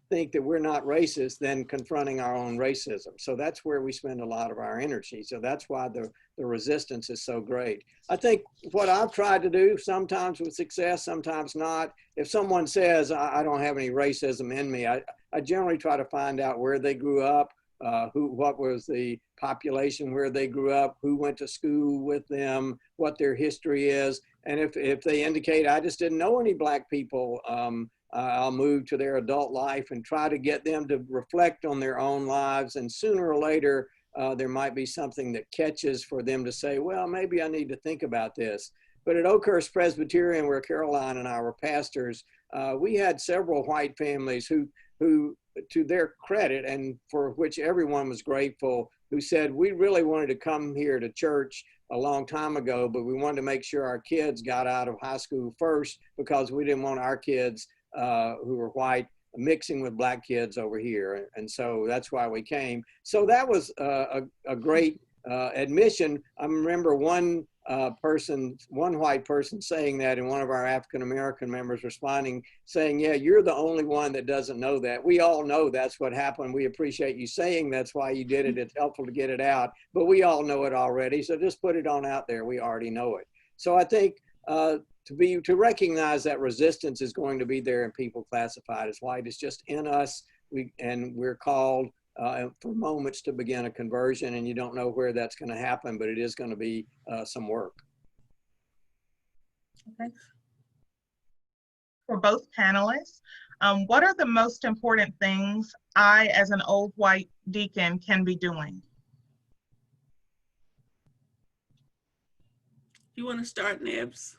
think that we're not racist than confronting our own racism. So that's where we spend a lot of our energy. So that's why the resistance is so great. I think what I've tried to do, sometimes with success, sometimes not, if someone says, I don't have any racism in me, I generally try to find out where they grew up, what was the population where they grew up, who went to school with them, what their history is. And if they indicate, I just didn't know any Black people, I'll move to their adult life and try to get them to reflect on their own lives. And sooner or later, there might be something that catches for them to say, well, maybe I need to think about this. But at Oakhurst Presbyterian, where Caroline and I were pastors, we had several white families who, to their credit, and for which everyone was grateful, who said, we really wanted to come here to church a long time ago, but we wanted to make sure our kids got out of high school first, because we didn't want our kids who were white mixing with Black kids over here. And so that's why we came. So that was a great admission. I remember one white person saying that, and one of our African-American members responding, saying, yeah, you're the only one that doesn't know that. We all know that's what happened. We appreciate you saying that's why you did it. It's helpful to get it out, but we all know it already. So just put it on out there. We already know it. So I think to recognize that resistance is going to be there in people classified as white. It's just in us. We're called for moments to begin a conversion, and you don't know where that's going to happen, but it is going to be some work. Okay. For both panelists, what are the most important things I, as an old white deacon, can be doing? You want to start, Nibs?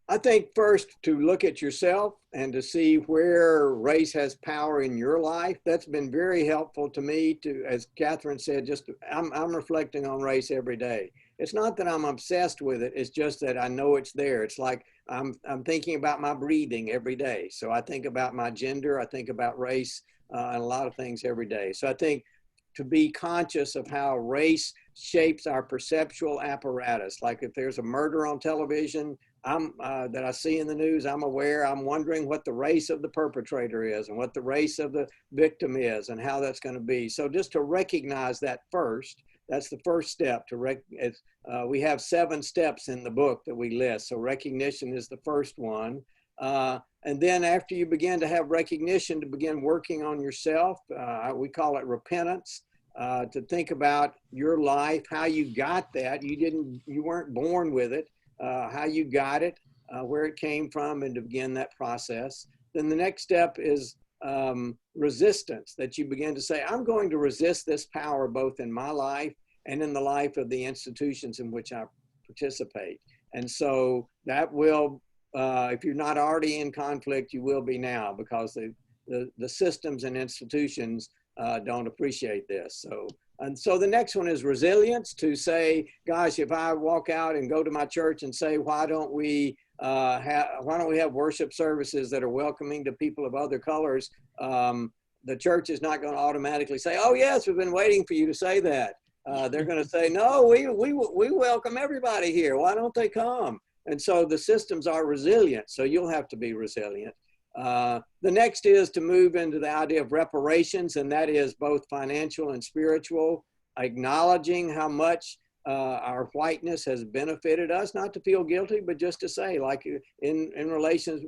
I think first to look at yourself and to see where race has power in your life. That's been very helpful to me to, as Catherine said, I'm reflecting on race every day. It's not that I'm obsessed with it. It's just that I know it's there. It's like I'm thinking about my breathing every day. So I think about my gender, I think about race and a lot of things every day. So I think to be conscious of how race shapes our perceptual apparatus. Like if there's a murder on television, that I see in the news, I'm wondering what the race of the perpetrator is and what the race of the victim is and how that's going to be. So just to recognize that first, that's the first step. We have 7 steps in the book that we list. So recognition is the first one. And then after you begin to have recognition, to begin working on yourself, we call it repentance, to think about your life, how you got that. You weren't born with it. How you got it, where it came from and to begin that process. Then the next step is resistance, that you begin to say, I'm going to resist this power both in my life and in the life of the institutions in which I participate. And so that will, if you're not already in conflict, you will be now, because the systems and institutions don't appreciate this. So the next one is resilience, to say, gosh, if I walk out and go to my church and say, why don't we have worship services that are welcoming to people of other colors? The church is not going to automatically say, oh yes, we've been waiting for you to say that. They're going to say, no, we welcome everybody here. Why don't they come? And so the systems are resilient. So you'll have to be resilient. The next is to move into the idea of reparations, and that is both financial and spiritual, acknowledging how much our whiteness has benefited us, not to feel guilty, but just to say, like in relations,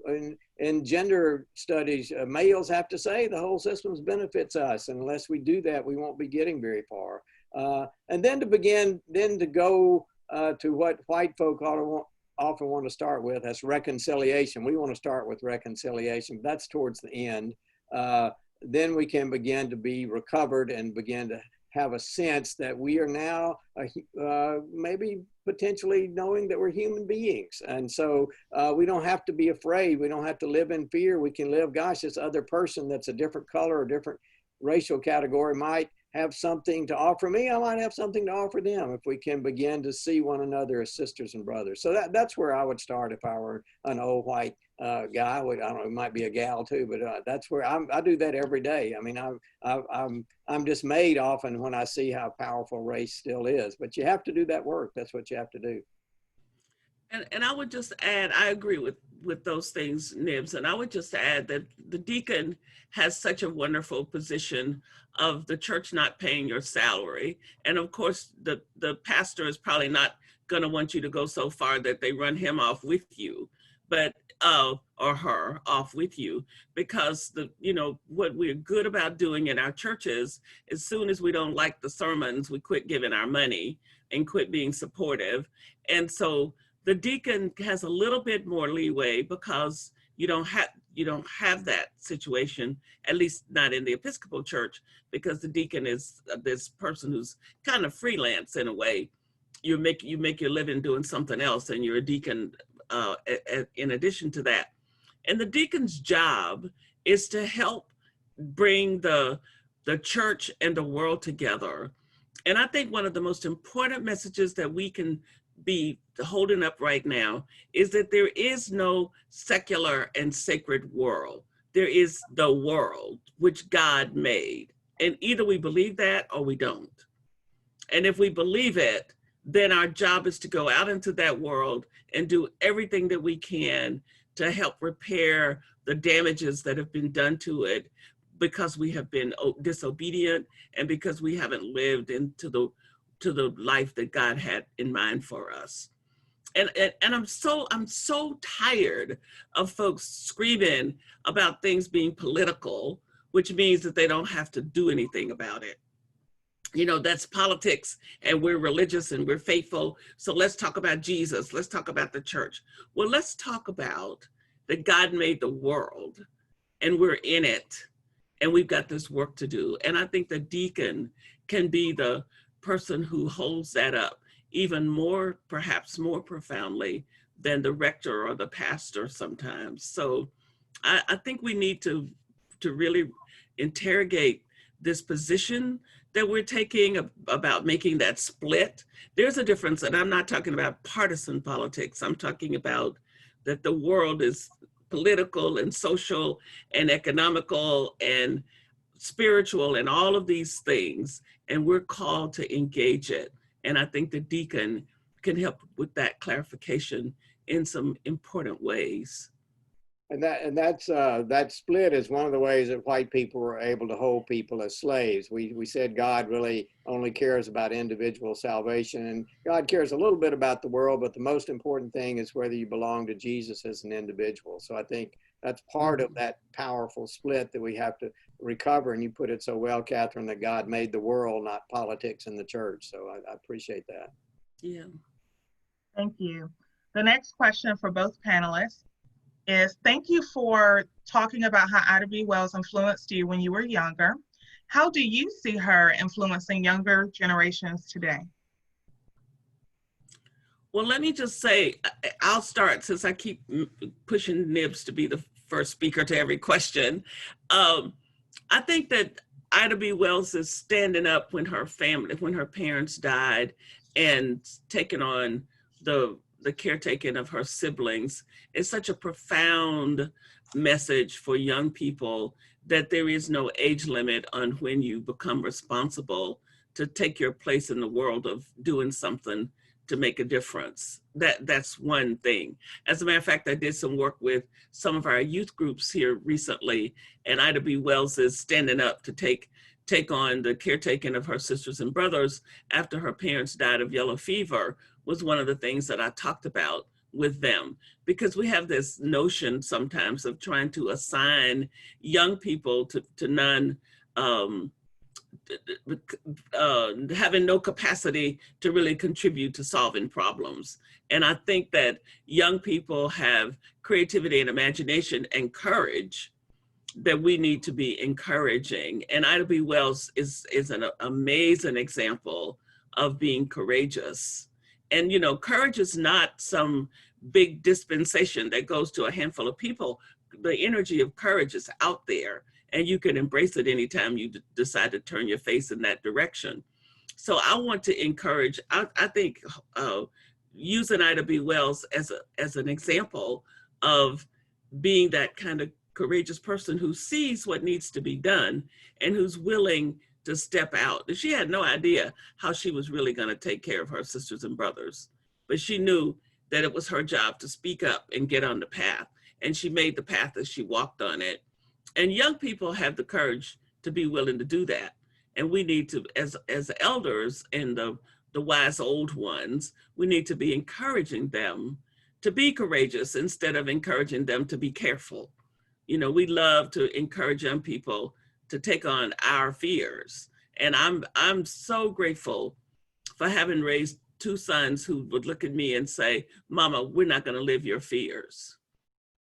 in gender studies, males have to say the whole system benefits us. And unless we do that, we won't be getting very far. And then to go to what white folk often want to start with, that's reconciliation. We want to start with reconciliation. That's towards the end. Then we can begin to be recovered and begin to have a sense that we are now maybe potentially knowing that we're human beings. And so we don't have to be afraid. We don't have to live in fear. We can live, gosh, this other person that's a different color or different racial category might have something to offer me. I might have something to offer them, if we can begin to see one another as sisters and brothers. So that's where I would start if I were an old white guy. I don't know, it might be a gal too, but that's where I do that every day. I mean, I'm dismayed often when I see how powerful race still is, but you have to do that work. That's what you have to do. And I would just add, I agree with those things, Nibs, and I would just add that the deacon has such a wonderful position of the church not paying your salary. And of course, the pastor is probably not going to want you to go so far that they run him off with you, but or her off with you, because what we're good about doing in our churches, as soon as we don't like the sermons, we quit giving our money and quit being supportive. And so the deacon has a little bit more leeway, because you don't have that situation, at least not in the Episcopal Church, because the deacon is this person who's kind of freelance in a way. You make your living doing something else, and you're a deacon in addition to that. And the deacon's job is to help bring the church and the world together. And I think one of the most important messages that we can be holding up right now is that there is no secular and sacred world. There is the world which God made. And either we believe that or we don't. And if we believe it, then our job is to go out into that world and do everything that we can to help repair the damages that have been done to it, because we have been disobedient and because we haven't lived into the life that God had in mind for us. And I'm so tired of folks screaming about things being political, which means that they don't have to do anything about it. That's politics, and we're religious and we're faithful. So let's talk about Jesus. Let's talk about the church. Well, let's talk about that God made the world and we're in it, and we've got this work to do. And I think the deacon can be the person who holds that up even more, perhaps more profoundly than the rector or the pastor sometimes. So I think we need to really interrogate this position that we're taking about making that split. There's a difference, and I'm not talking about partisan politics. I'm talking about that the world is political and social and economical and spiritual and all of these things, and we're called to engage it. And I think the deacon can help with that clarification in some important ways. And that split is one of the ways that white people were able to hold people as slaves. We said God really only cares about individual salvation, and God cares a little bit about the world, but the most important thing is whether you belong to Jesus as an individual. So I think that's part of that powerful split that we have to recover. And you put it so well, Catherine, that God made the world, not politics and the church. So I appreciate that. Yeah. Thank you. The next question for both panelists is, thank you for talking about how Ida B. Wells influenced you when you were younger. How do you see her influencing younger generations today? Well, let me just say, I'll start since I keep pushing Nibs to be the first speaker to every question. I think that Ida B. Wells is standing up when her parents died and taking on the caretaking of her siblings. Is such a profound message for young people that there is no age limit on when you become responsible to take your place in the world of doing something to make a difference. That's one thing. As a matter of fact, I did some work with some of our youth groups here recently, and Ida B. Wells is standing up to take on the caretaking of her sisters and brothers after her parents died of yellow fever was one of the things that I talked about with them, because we have this notion sometimes of trying to assign young people to having no capacity to really contribute to solving problems. And I think that young people have creativity and imagination and courage that we need to be encouraging. And Ida B. Wells is an amazing example of being courageous. And, you know, courage is not some big dispensation that goes to a handful of people. The energy of courage is out there, and you can embrace it anytime you decide to turn your face in that direction. So I want to encourage, I think using Ida B. Wells as an example of being that kind of courageous person who sees what needs to be done and who's willing to step out. She had no idea how she was really going to take care of her sisters and brothers, but she knew that it was her job to speak up and get on the path. And she made the path as she walked on it. And young people have the courage to be willing to do that. And we need to, as elders and the wise old ones, we need to be encouraging them to be courageous instead of encouraging them to be careful. You know, we love to encourage young people to take on our fears. And I'm so grateful for having raised two sons who would look at me and say, Mama, we're not gonna live your fears.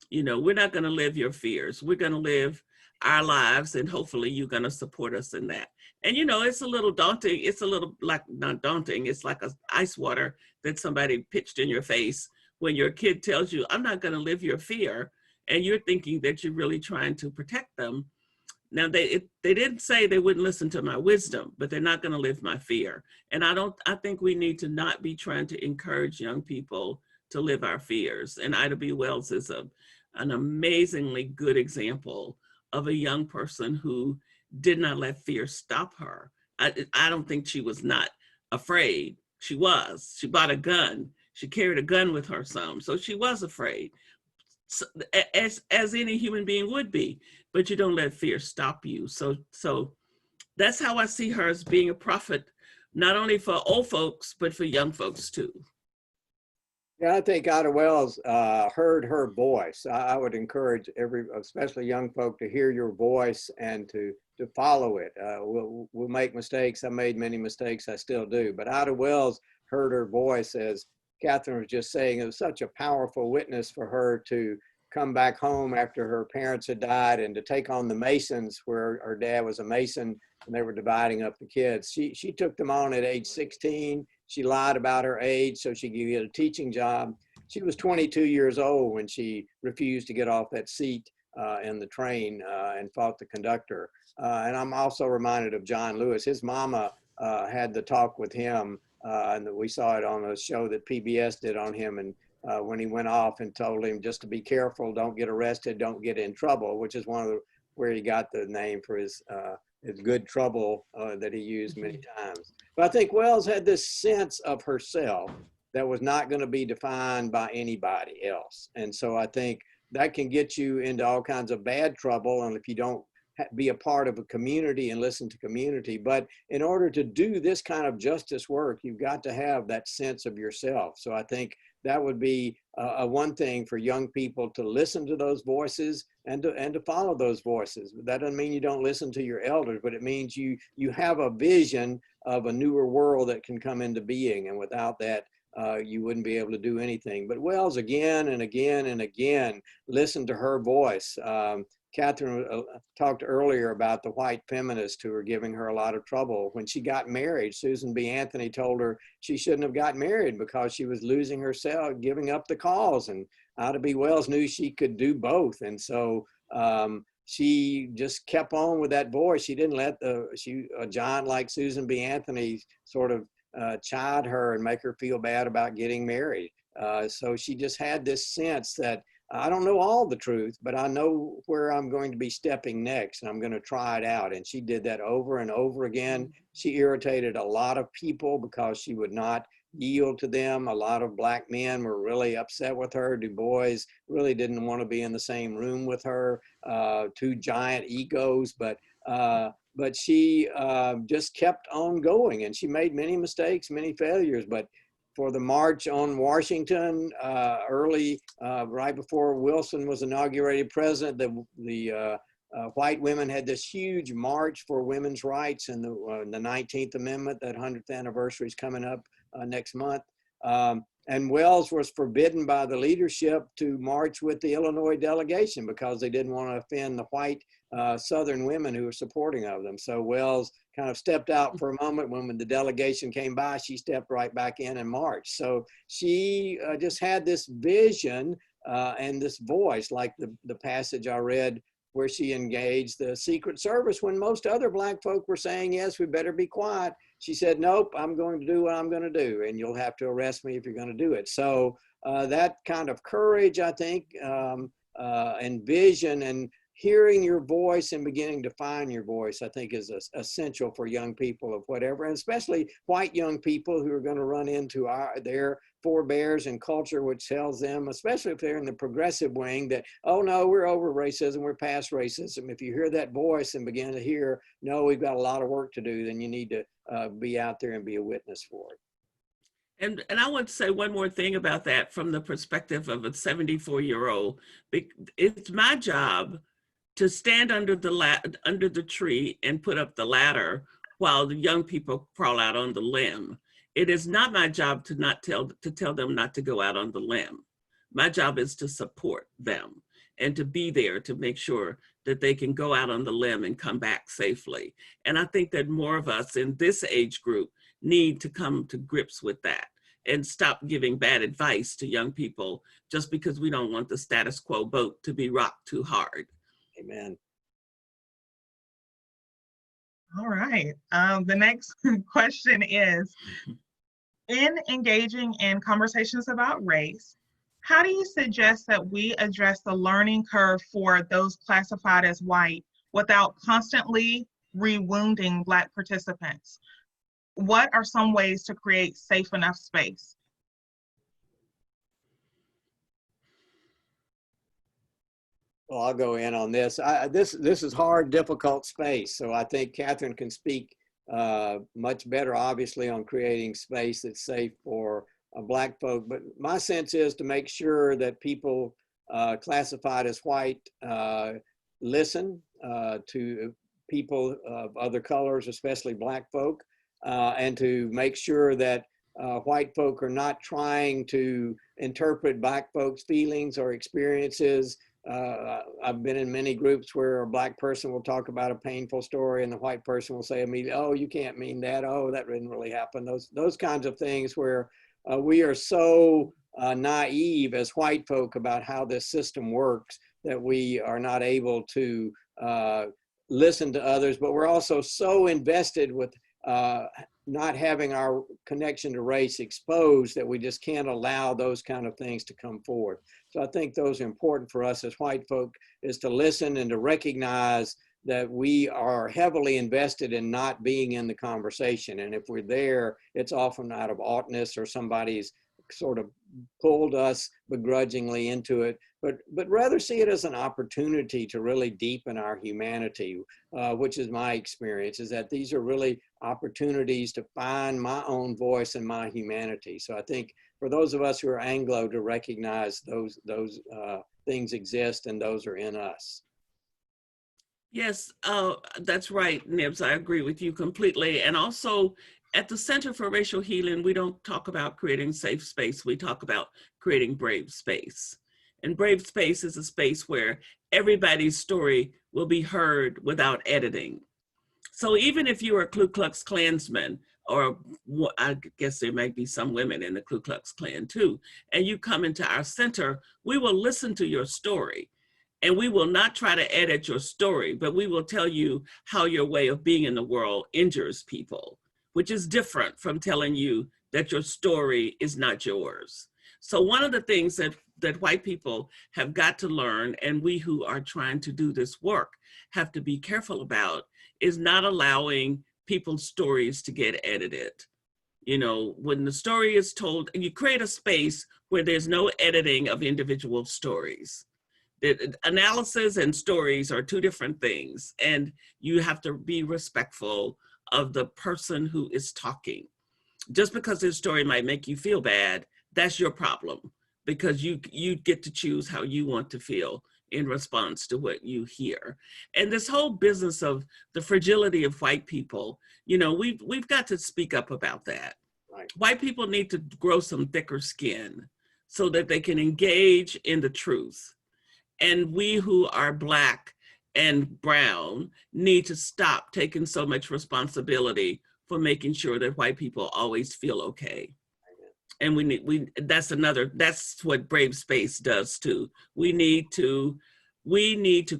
You know, we're not gonna live your fears. We're gonna live our lives, and hopefully you're gonna support us in that. And you know, it's a little daunting. It's a little, like, not daunting, it's like a ice water that somebody pitched in your face when your kid tells you, I'm not gonna live your fear, and you're thinking that you're really trying to protect them. Now, they didn't say they wouldn't listen to my wisdom, but they're not gonna live my fear. And I think we need to not be trying to encourage young people to live our fears. And Ida B. Wells is an amazingly good example of a young person who did not let fear stop her. I don't think she was not afraid. She was. She bought a gun. She carried a gun with her some, so she was afraid, so, as any human being would be. But you don't let fear stop you. So that's how I see her, as being a prophet, not only for old folks, but for young folks too. Yeah, I think Ida Wells heard her voice. I would encourage especially young folk, to hear your voice and to follow it. We'll make mistakes. I made many mistakes. I still do. But Ida Wells heard her voice, as Catherine was just saying. It was such a powerful witness for her to come back home after her parents had died and to take on the Masons, where her dad was a Mason and they were dividing up the kids. She took them on at age 16. She lied about her age so she could get a teaching job. She was 22 years old when she refused to get off that seat in the train and fought the conductor. And I'm also reminded of John Lewis. His mama had the talk with him, and we saw it on a show that PBS did on him. And when he went off and told him just to be careful, don't get arrested, don't get in trouble, which is where he got the name for his good trouble that he used many times. But I think Wells had this sense of herself that was not going to be defined by anybody else. And so I think that can get you into all kinds of bad trouble, and if you don't be a part of a community and listen to community. But in order to do this kind of justice work, you've got to have that sense of yourself. So I think that would be one thing for young people, to listen to those voices and to follow those voices. That doesn't mean you don't listen to your elders, but it means you have a vision of a newer world that can come into being. And without that, you wouldn't be able to do anything. But Wells again and again and again listened to her voice. Catherine talked earlier about the white feminists who were giving her a lot of trouble. When she got married, Susan B. Anthony told her she shouldn't have got married because she was losing herself, giving up the cause. And Ida B. Wells knew she could do both. And so she just kept on with that voice. She didn't let a giant like Susan B. Anthony sort of chide her and make her feel bad about getting married. So she just had this sense that I don't know all the truth, but I know where I'm going to be stepping next, and I'm going to try it out. And she did that over and over again. She irritated a lot of people because she would not yield to them. A lot of Black men were really upset with her. Du Bois really didn't want to be in the same room with her. Two giant egos, but she just kept on going, and she made many mistakes, many failures. But for the March on Washington, right before Wilson was inaugurated president, the white women had this huge march for women's rights, and the 19th Amendment, that 100th anniversary is coming up next month. And Wells was forbidden by the leadership to march with the Illinois delegation because they didn't want to offend the white Southern women who were supporting of them. So Wells kind of stepped out for a moment. When the delegation came by, she stepped right back in and marched. So she just had this vision and this voice, like the passage I read where she engaged the Secret Service when most other Black folk were saying, yes, we better be quiet. She said, nope, I'm going to do what I'm going to do, and you'll have to arrest me if you're going to do it. So that kind of courage, I think, and vision and hearing your voice and beginning to find your voice, I think is essential for young people of whatever, and especially white young people who are going to run into their forebears and culture, which tells them, especially if they're in the progressive wing, that, oh no, we're over racism, we're past racism. If you hear that voice and begin to hear, no, we've got a lot of work to do, then you need to be out there and be a witness for it. And I want to say one more thing about that from the perspective of a 74-year-old. It's my job to stand under the tree and put up the ladder while the young people crawl out on the limb. It is not my job to tell them not to go out on the limb. My job is to support them and to be there to make sure that they can go out on the limb and come back safely. And I think that more of us in this age group need to come to grips with that and stop giving bad advice to young people just because we don't want the status quo boat to be rocked too hard. Amen. All right. The next question is, in engaging in conversations about race, how do you suggest that we address the learning curve for those classified as white without constantly re-wounding Black participants? What are some ways to create safe enough space? Well, I'll go in on this. This is hard, difficult space. So I think Catherine can speak much better, obviously, on creating space that's safe for Black folk. But my sense is to make sure that people classified as white listen to people of other colors, especially Black folk, and to make sure that white folk are not trying to interpret Black folks' feelings or experiences. I've been in many groups where a Black person will talk about a painful story and the white person will say immediately, oh, you can't mean that. Oh, that didn't really happen. Those kinds of things where we are so naive as white folk about how this system works that we are not able to listen to others, but we're also so invested with not having our connection to race exposed that we just can't allow those kind of things to come forward. So I think those are important for us as white folk, is to listen and to recognize that we are heavily invested in not being in the conversation. And if we're there, it's often out of oughtness or somebody's sort of pulled us begrudgingly into it, but rather see it as an opportunity to really deepen our humanity, which is my experience, is that these are really opportunities to find my own voice and my humanity. So I think for those of us who are Anglo, to recognize those things exist and those are in us. Yes, that's right, Nibs. I agree with you completely. And also, at the Center for Racial Healing, we don't talk about creating safe space. We talk about creating brave space. And brave space is a space where everybody's story will be heard without editing. So even if you're a Ku Klux Klansman, or I guess there might be some women in the Ku Klux Klan too, and you come into our center, we will listen to your story. And we will not try to edit your story, but we will tell you how your way of being in the world injures people, which is different from telling you that your story is not yours. So one of the things that white people have got to learn, and we who are trying to do this work have to be careful about, is not allowing people's stories to get edited. You know, when the story is told, and you create a space where there's no editing of individual stories. The analysis and stories are two different things, and you have to be respectful of the person who is talking. Just because their story might make you feel bad, that's your problem, because you get to choose how you want to feel in response to what you hear. And this whole business of the fragility of white people, you know, we've got to speak up about that. Right. White people need to grow some thicker skin so that they can engage in the truth. And we who are Black and brown need to stop taking so much responsibility for making sure that white people always feel okay. And that's what Brave Space does too. We need to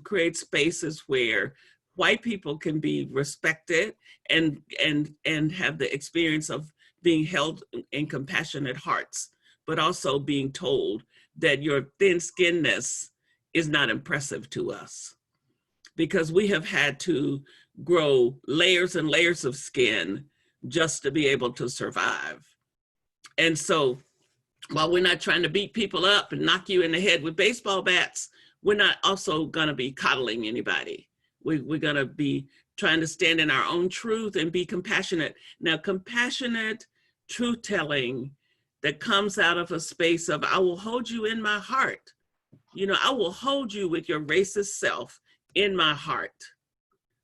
create spaces where white people can be respected and have the experience of being held in compassionate hearts, but also being told that your thin-skinnedness is not impressive to us, because we have had to grow layers and layers of skin just to be able to survive. And so while we're not trying to beat people up and knock you in the head with baseball bats, we're not also gonna be coddling anybody. We're gonna be trying to stand in our own truth and be compassionate. Now, compassionate truth-telling that comes out of a space of, I will hold you in my heart. You know, I will hold you with your racist self in my heart.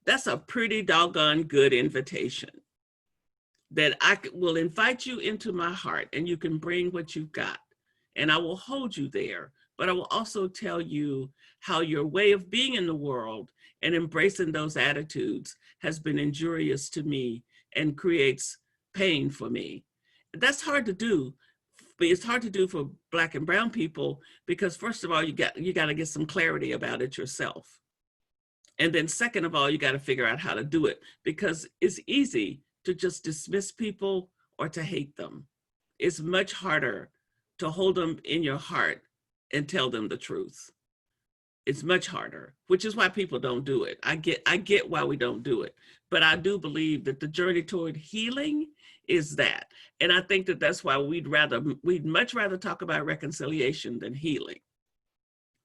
That's a pretty doggone good invitation. That I will invite you into my heart, and you can bring what you've got, and I will hold you there. But I will also tell you how your way of being in the world and embracing those attitudes has been injurious to me and creates pain for me. That's hard to do. But it's hard to do for Black and brown people, because first of all, you got to get some clarity about it yourself. And then second of all, you got to figure out how to do it, because it's easy to just dismiss people or to hate them. It's much harder to hold them in your heart and tell them the truth. It's much harder, which is why people don't do it. I get why we don't do it, but I do believe that the journey toward healing is that. And I think that that's why we'd much rather talk about reconciliation than healing,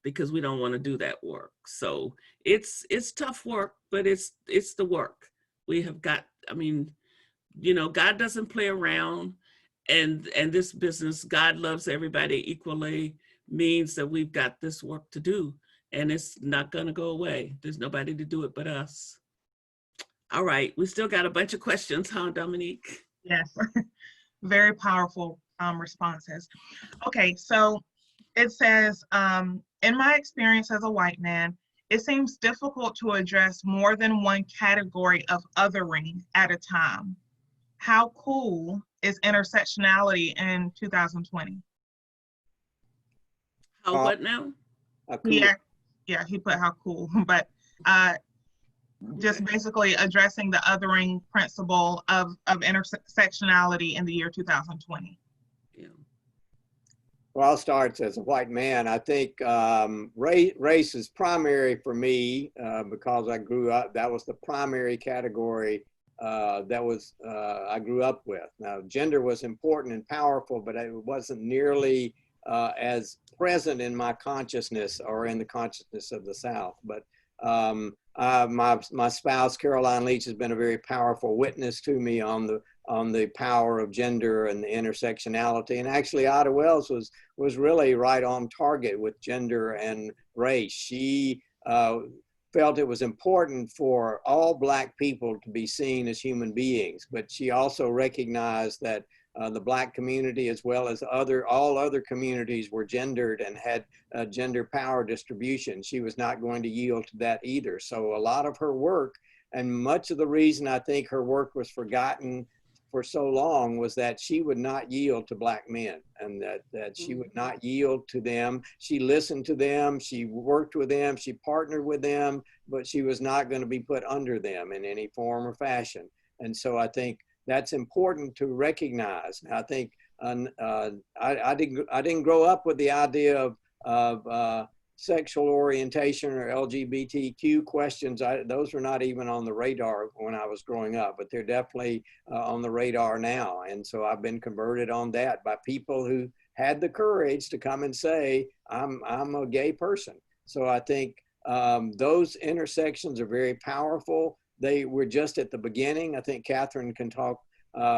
because we don't want to do that work. So it's tough work, but it's the work. We have got, I mean, you know, God doesn't play around, and this business, God loves everybody equally, means that we've got this work to do, and it's not gonna go away. There's nobody to do it but us. All right, we still got a bunch of questions, huh, Dominique? Yes, very powerful responses. Okay, so it says, in my experience as a white man, it seems difficult to address more than one category of othering at a time. How cool is intersectionality in 2020? How what now? Cool. Yeah, he put how cool, but just basically addressing the othering principle of intersectionality in the year 2020. Yeah. Well, I'll start as a white man. I think race is primary for me because I grew up, that was the primary category I grew up with. Now, gender was important and powerful, but it wasn't nearly as present in my consciousness or in the consciousness of the South. But my spouse, Caroline Leach, has been a very powerful witness to me on the power of gender and the intersectionality. And actually, Ida Wells was really right on target with gender and race. She felt it was important for all Black people to be seen as human beings, but she also recognized that the Black community, as well as all other communities, were gendered and had gender power distribution. She was not going to yield to that either. So a lot of her work, and much of the reason I think her work was forgotten for so long, was that she would not yield to Black men, and that she would not yield to them. She listened to them, she worked with them, she partnered with them, but she was not going to be put under them in any form or fashion. And so I think that's important to recognize. I think I didn't grow up with the idea of sexual orientation or LGBTQ questions. Those were not even on the radar when I was growing up, but they're definitely on the radar now. And so I've been converted on that by people who had the courage to come and say, I'm a gay person. So I think those intersections are very powerful. They were just at the beginning. I think Catherine can talk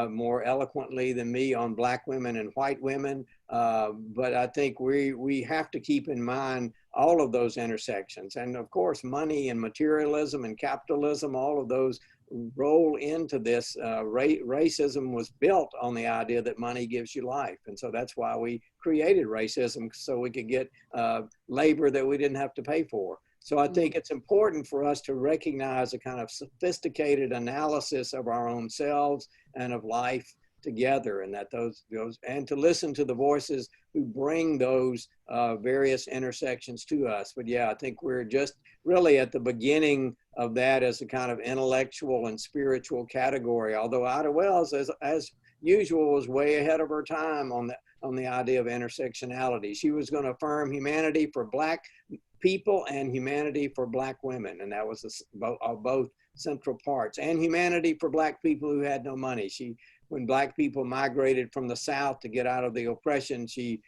more eloquently than me on Black women and white women. But I think we have to keep in mind all of those intersections. And of course, money and materialism and capitalism, all of those roll into this. Racism was built on the idea that money gives you life. And so that's why we created racism, so we could get labor that we didn't have to pay for. So I think it's important for us to recognize a kind of sophisticated analysis of our own selves and of life together, and that those and to listen to the voices who bring those various intersections to us. But yeah, I think we're just really at the beginning of that as a kind of intellectual and spiritual category. Although Ida Wells, as usual, was way ahead of her time on the idea of intersectionality. She was going to affirm humanity for Black people and humanity for Black women, and that was both central parts, and humanity for Black people who had no money. When Black people migrated from the South to get out of the oppression, she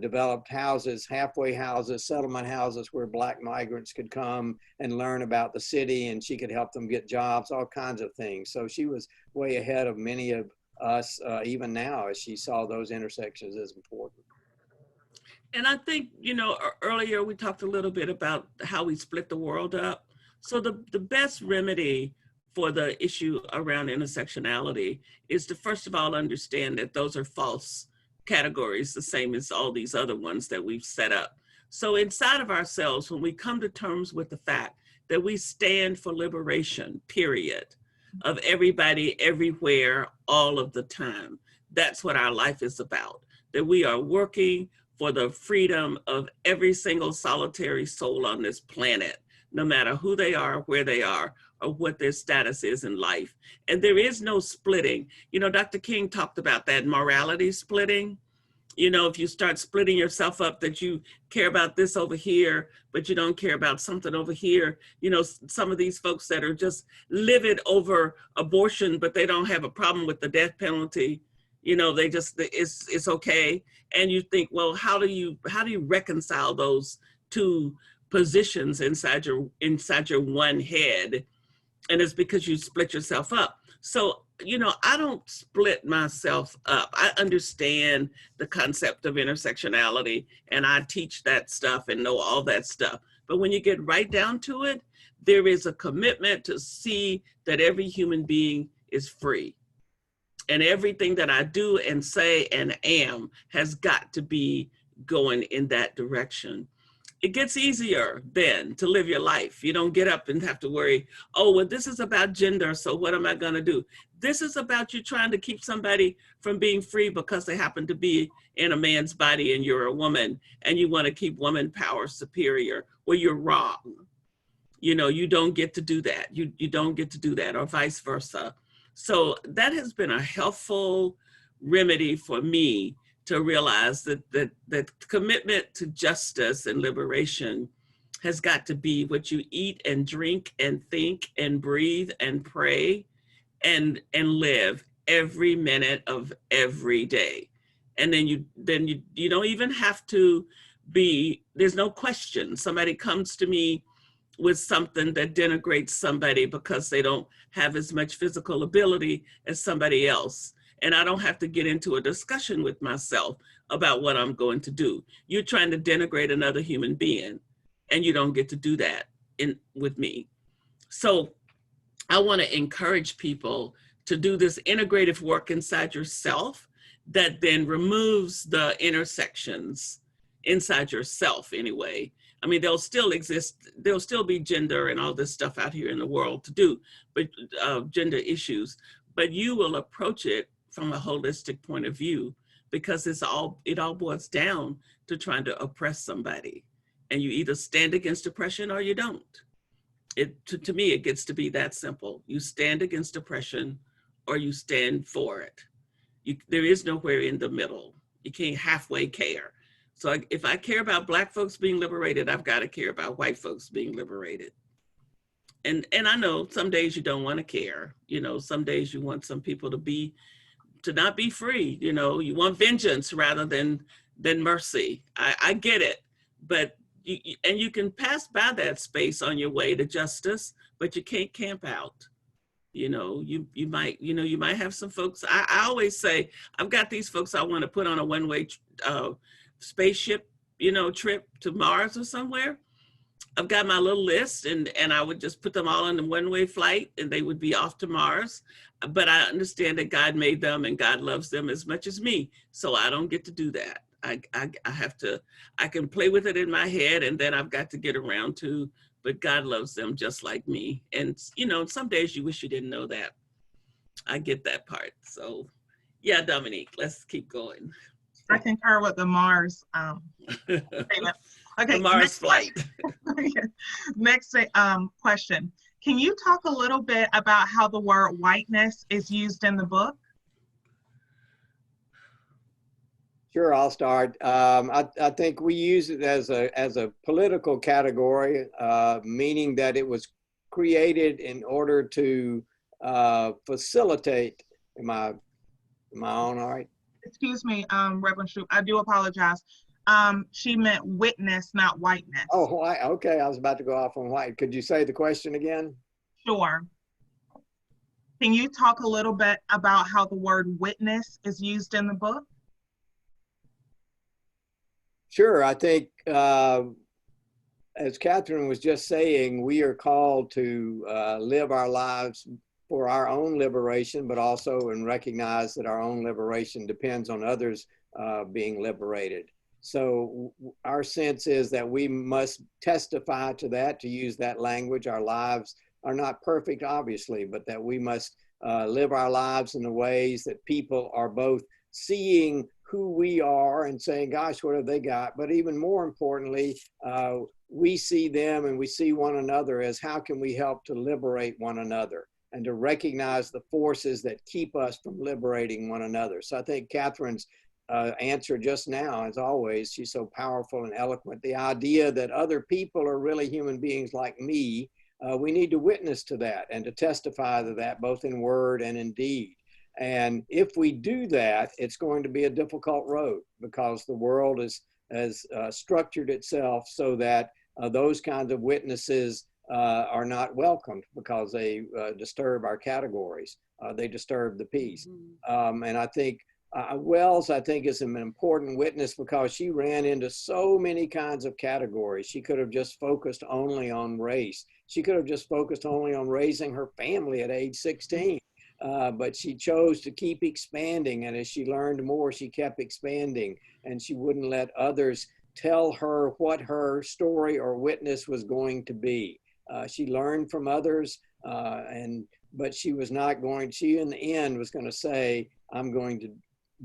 developed houses, halfway houses, settlement houses, where Black migrants could come and learn about the city, and she could help them get jobs, all kinds of things. So she was way ahead of many of us, even now, as she saw those intersections as important. And I think, earlier we talked a little bit about how we split the world up. So the best remedy for the issue around intersectionality is to, first of all, understand that those are false categories, the same as all these other ones that we've set up. So inside of ourselves, when we come to terms with the fact that we stand for liberation, period, of everybody, everywhere, all of the time, that's what our life is about, that we are working for the freedom of every single solitary soul on this planet, no matter who they are, where they are, or what their status is in life. And there is no splitting. Dr. King talked about that morality splitting. If you start splitting yourself up, that you care about this over here, but you don't care about something over here. Some of these folks that are just livid over abortion, but they don't have a problem with the death penalty. They just, it's okay. And you think, well, how do you reconcile those two positions inside your one head? And it's because you split yourself up. So, I don't split myself up. I understand the concept of intersectionality, and I teach that stuff and know all that stuff. But when you get right down to it, there is a commitment to see that every human being is free. And everything that I do and say and am has got to be going in that direction. It gets easier then to live your life. You don't get up and have to worry, oh, well, this is about gender, so what am I gonna do? This is about you trying to keep somebody from being free because they happen to be in a man's body and you're a woman, and you wanna keep woman power superior. Well, you're wrong. You don't get to do that. You don't get to do that, or vice versa. So that has been a helpful remedy for me to realize that commitment to justice and liberation has got to be what you eat and drink and think and breathe and pray and live every minute of every day. And then you don't even have to there's no question. Somebody comes to me with something that denigrates somebody because they don't have as much physical ability as somebody else. And I don't have to get into a discussion with myself about what I'm going to do. You're trying to denigrate another human being, and you don't get to do that. with me. So I want to encourage people to do this integrative work inside yourself that then removes the intersections inside yourself anyway. I mean, there'll still be gender and all this stuff out here in the world to do, but gender issues, but you will approach it from a holistic point of view, because it all boils down to trying to oppress somebody. And you either stand against oppression or you don't. To me, it gets to be that simple. You stand against oppression or you stand for it. There is nowhere in the middle. You can't halfway care. So if I care about Black folks being liberated, I've got to care about white folks being liberated. And I know some days you don't want to care. You know, some days you want some people to not be free. You know, you want vengeance rather than mercy. I get it, but you can pass by that space on your way to justice, but you can't camp out. You know, you might have some folks. I always say, I've got these folks I want to put on a one-way spaceship, trip to Mars or somewhere. I've got my little list, and I would just put them all on a one-way flight and they would be off to Mars. But I understand that God made them and God loves them as much as me. So I don't get to do that. I can play with it in my head, and then I've got to get around to, but God loves them just like me. And, some days you wish you didn't know that. I get that part. So yeah, Dominique, let's keep going. I concur with the Mars statement. Okay, the Mars flight. Next question. Can you talk a little bit about how the word whiteness is used in the book? Sure, I'll start. I think we use it as a political category, meaning that it was created in order to facilitate. Am I on all right? Excuse me, Reverend Stroupe, I do apologize. She meant witness, not whiteness. Oh, white. Okay, I was about to go off on white. Could you say the question again? Sure. Can you talk a little bit about how the word witness is used in the book? Sure. I think, as Catherine was just saying, we are called to live our lives for our own liberation, but also and recognize that our own liberation depends on others being liberated. So our sense is that we must testify to that, to use that language. Our lives are not perfect, obviously, but that we must live our lives in the ways that people are both seeing who we are and saying, gosh, what have they got? But even more importantly, we see them and we see one another as how can we help to liberate one another and to recognize the forces that keep us from liberating one another. So I think Catherine's answer just now, as always, she's so powerful and eloquent. The idea that other people are really human beings like me, we need to witness to that and to testify to that both in word and in deed. And if we do that, it's going to be a difficult road because the world has structured itself so that those kinds of witnesses are not welcomed because they disturb our categories. They disturb the peace. And I think Wells, I think, is an important witness because she ran into so many kinds of categories. She could have just focused only on race. She could have just focused only on raising her family at age 16. But she chose to keep expanding. And as she learned more, she kept expanding. And she wouldn't let others tell her what her story or witness was going to be. She learned from others, but she was not going, she in the end was going to say, I'm going to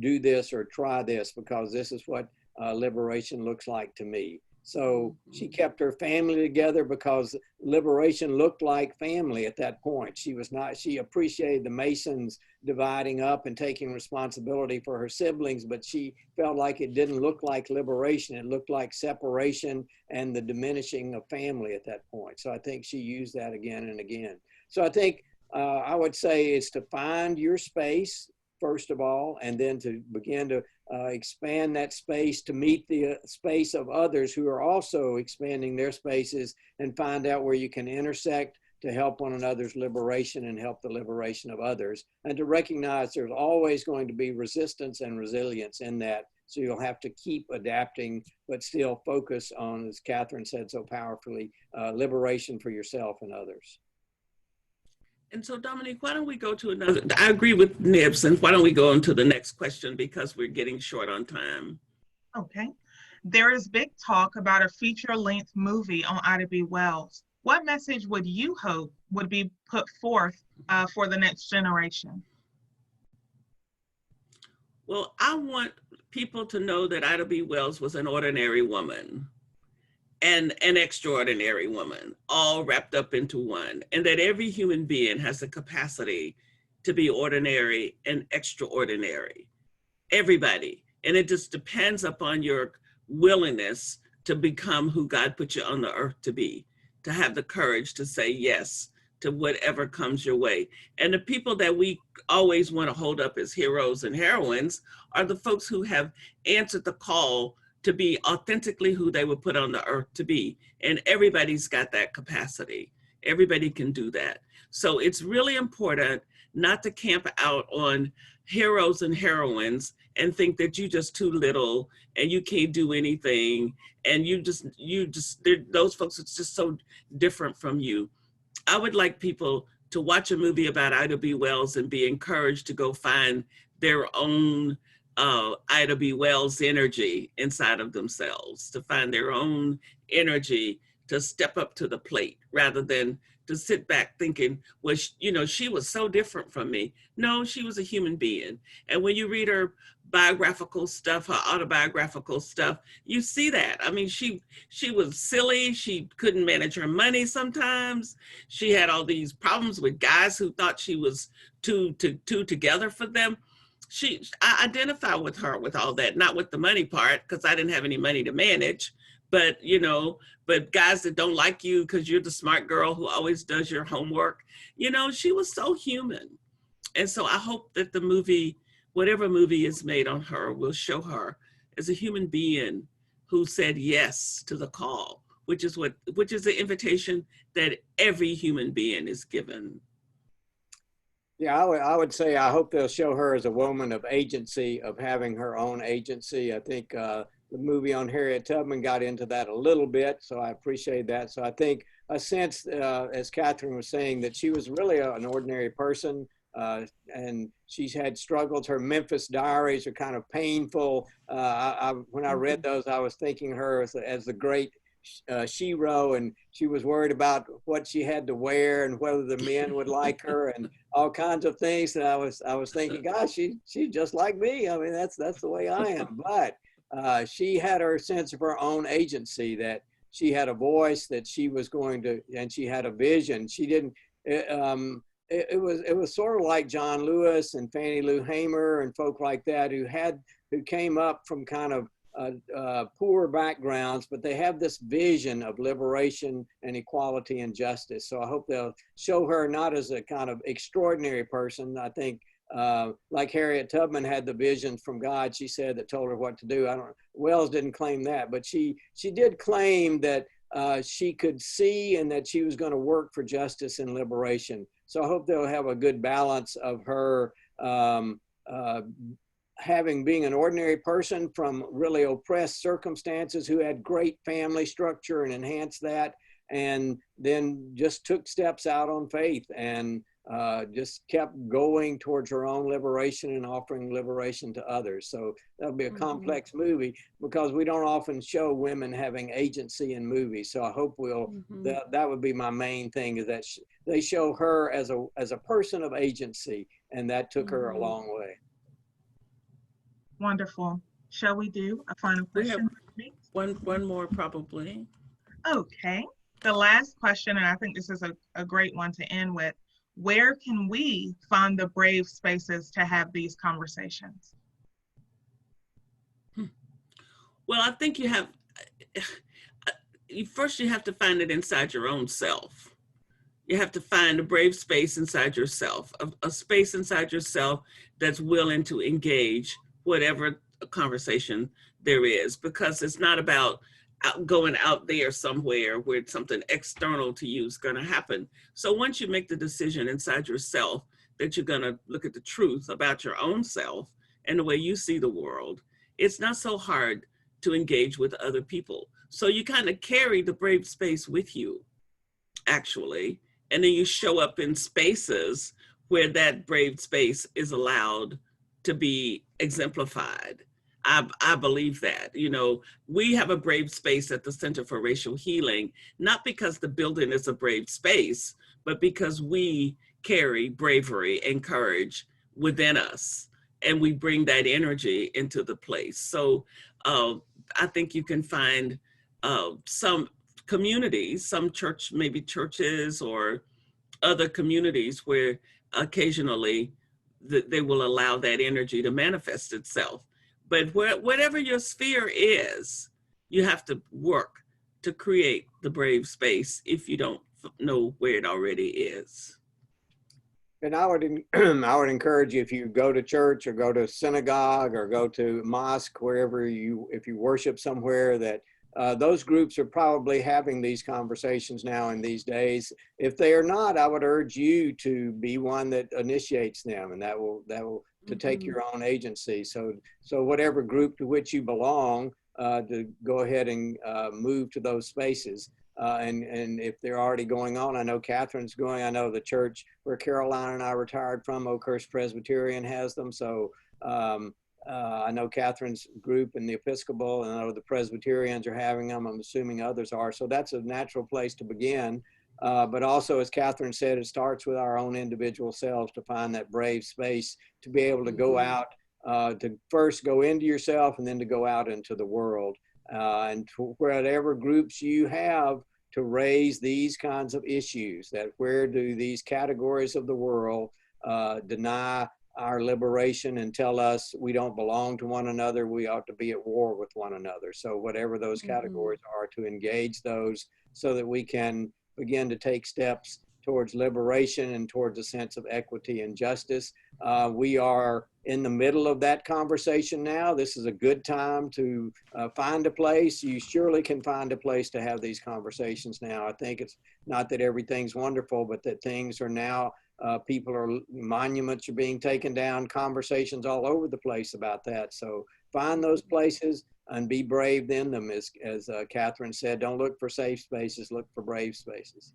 do this or try this because this is what liberation looks like to me. So she kept her family together because liberation looked like family at that point. She appreciated the Masons dividing up and taking responsibility for her siblings, but she felt like it didn't look like liberation. It looked like separation and the diminishing of family at that point. So I think she used that again and again. So I think I would say is to find your space, first of all, and then to begin to expand that space to meet the space of others who are also expanding their spaces and find out where you can intersect to help one another's liberation and help the liberation of others, and to recognize there's always going to be resistance and resilience in that So you'll have to keep adapting, but still focus on, as Catherine said so powerfully, liberation for yourself and others. And so, Dominique, why don't we go to another? I agree with Nibs, and why don't we go on to the next question because we're getting short on time. Okay. There is big talk about a feature-length movie on Ida B. Wells. What message would you hope would be put forth for the next generation? Well, I want people to know that Ida B. Wells was an ordinary woman and an extraordinary woman, all wrapped up into one, and that every human being has the capacity to be ordinary and extraordinary. Everybody. And it just depends upon your willingness to become who God put you on the earth to be, to have the courage to say yes to whatever comes your way. And the people that we always want to hold up as heroes and heroines are the folks who have answered the call to be authentically who they were put on the earth to be. And everybody's got that capacity. Everybody can do that. So it's really important not to camp out on heroes and heroines and think that you just too little and you can't do anything. And those folks, it's just so different from you. I would like people to watch a movie about Ida B. Wells and be encouraged to go find their own Ida B. Wells energy inside of themselves, to find their own energy to step up to the plate rather than to sit back thinking, well, she was so different from me. No, she was a human being. And when you read her biographical stuff, her autobiographical stuff, you see that. I mean, she was silly. She couldn't manage her money sometimes. She had all these problems with guys who thought she was too together for them. I identify with her with all that, not with the money part, because I didn't have any money to manage, but guys that don't like you because you're the smart girl who always does your homework, she was so human. And so I hope that the movie, whatever movie is made on her, will show her as a human being who said yes to the call, which is the invitation that every human being is given. Yeah, I would say I hope they'll show her as a woman of agency, of having her own agency. I think the movie on Harriet Tubman got into that a little bit, so I appreciate that. So I think a sense, as Catherine was saying, that she was really an ordinary person, and she's had struggles. Her Memphis diaries are kind of painful. When I read those, I was thinking her as the great Shiro, and she was worried about what she had to wear and whether the men would like her and all kinds of things. And I was thinking, gosh, she's just like me. I mean, that's the way I am. But she had her sense of her own agency, that she had a voice, that she was going to, and she had a vision. She didn't. It was sort of like John Lewis and Fannie Lou Hamer and folk like that who came up from kind of poor backgrounds, but they have this vision of liberation and equality and justice. So I hope they'll show her not as a kind of extraordinary person. I think like Harriet Tubman had the vision from God, she said, that told her what to do. Wells didn't claim that, but she did claim that she could see and that she was going to work for justice and liberation. So I hope they'll have a good balance of her being an ordinary person from really oppressed circumstances, who had great family structure and enhanced that, and then just took steps out on faith and just kept going towards her own liberation and offering liberation to others. So that'll be a complex movie, because we don't often show women having agency in movies. So I hope that would be my main thing, is that they show her as a person of agency, and that took her a long way. Wonderful. Shall we do a final question? We have one more probably. Okay. The last question, and I think this is a great one to end with. Where can we find the brave spaces to have these conversations? Well, I think you have to find it inside your own self. You have to find a brave space inside yourself, a space inside yourself that's willing to engage whatever conversation there is, because it's not about going out there somewhere where something external to you is going to happen. So once you make the decision inside yourself that you're going to look at the truth about your own self and the way you see the world, it's not so hard to engage with other people. So you kind of carry the brave space with you, actually, and then you show up in spaces where that brave space is allowed to be exemplified. I believe that, you know, we have a brave space at the Center for Racial Healing, not because the building is a brave space, but because we carry bravery and courage within us, and we bring that energy into the place. So I think you can find some communities, some church, maybe churches or other communities where occasionally they will allow that energy to manifest itself. But whatever your sphere is, you have to work to create the brave space if you don't know where it already is. And I would I would encourage you, if you go to church or go to synagogue or go to mosque, wherever if you worship somewhere, that those groups are probably having these conversations now in these days. If they are not, I would urge you to be one that initiates them, and that will to take your own agency. So whatever group to which you belong, to go ahead and move to those spaces. And if they're already going on, I know Catherine's going, I know the church where Caroline and I retired from, Oakhurst Presbyterian, has them. So I know Catherine's group and the Episcopal, and I know the Presbyterians are having them. I'm assuming others are. So that's a natural place to begin. But also, as Catherine said, it starts with our own individual selves to find that brave space to be able to go out, to first go into yourself and then to go out into the world. And to whatever groups you have, to raise these kinds of issues, that where do these categories of the world deny our liberation and tell us we don't belong to one another, we ought to be at war with one another. So whatever those categories are, to engage those so that we can begin to take steps towards liberation and towards a sense of equity and justice. We are in the middle of that conversation now. This is a good time to find a place. You surely can find a place to have these conversations now. I think it's not that everything's wonderful, but that things are now, monuments are being taken down, conversations all over the place about that. So find those places and be brave in them. As Catherine said, don't look for safe spaces, look for brave spaces.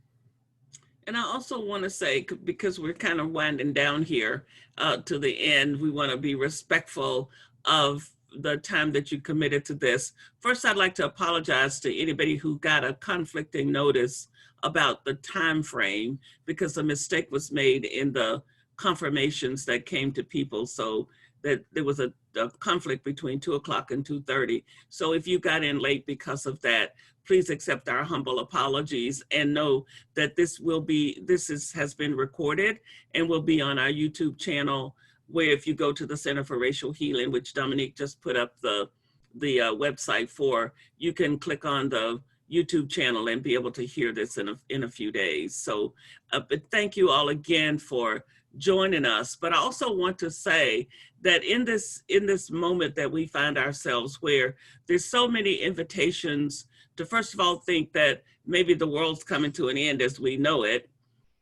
And I also want to say, because we're kind of winding down here to the end, we want to be respectful of the time that you committed to this. First, I'd like to apologize to anybody who got a conflicting notice about the time frame, because a mistake was made in the confirmations that came to people. So that there was a conflict between 2 o'clock and 2:30. So if you got in late because of that, please accept our humble apologies and know that this has been recorded and will be on our YouTube channel, where if you go to the Center for Racial Healing, which Dominique just put up the website for, you can click on the YouTube channel and be able to hear this in a few days. So, but thank you all again for joining us. But I also want to say that in this moment that we find ourselves, where there's so many invitations to, first of all, think that maybe the world's coming to an end as we know it,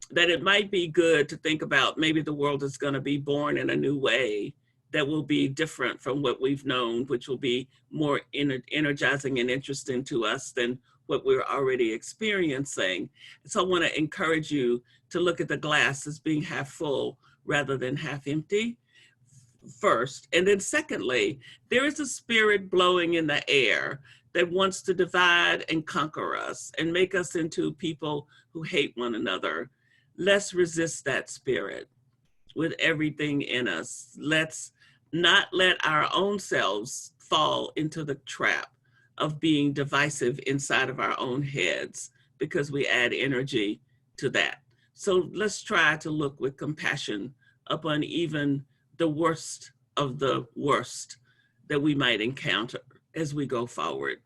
that it might be good to think about maybe the world is going to be born in a new way that will be different from what we've known, which will be more energizing and interesting to us than what we're already experiencing. So I want to encourage you to look at the glass as being half full rather than half empty, first. And then secondly, there is a spirit blowing in the air that wants to divide and conquer us and make us into people who hate one another. Let's resist that spirit with everything in us. Let's not let our own selves fall into the trap of being divisive inside of our own heads, because we add energy to that. So let's try to look with compassion upon even the worst of the worst that we might encounter as we go forward.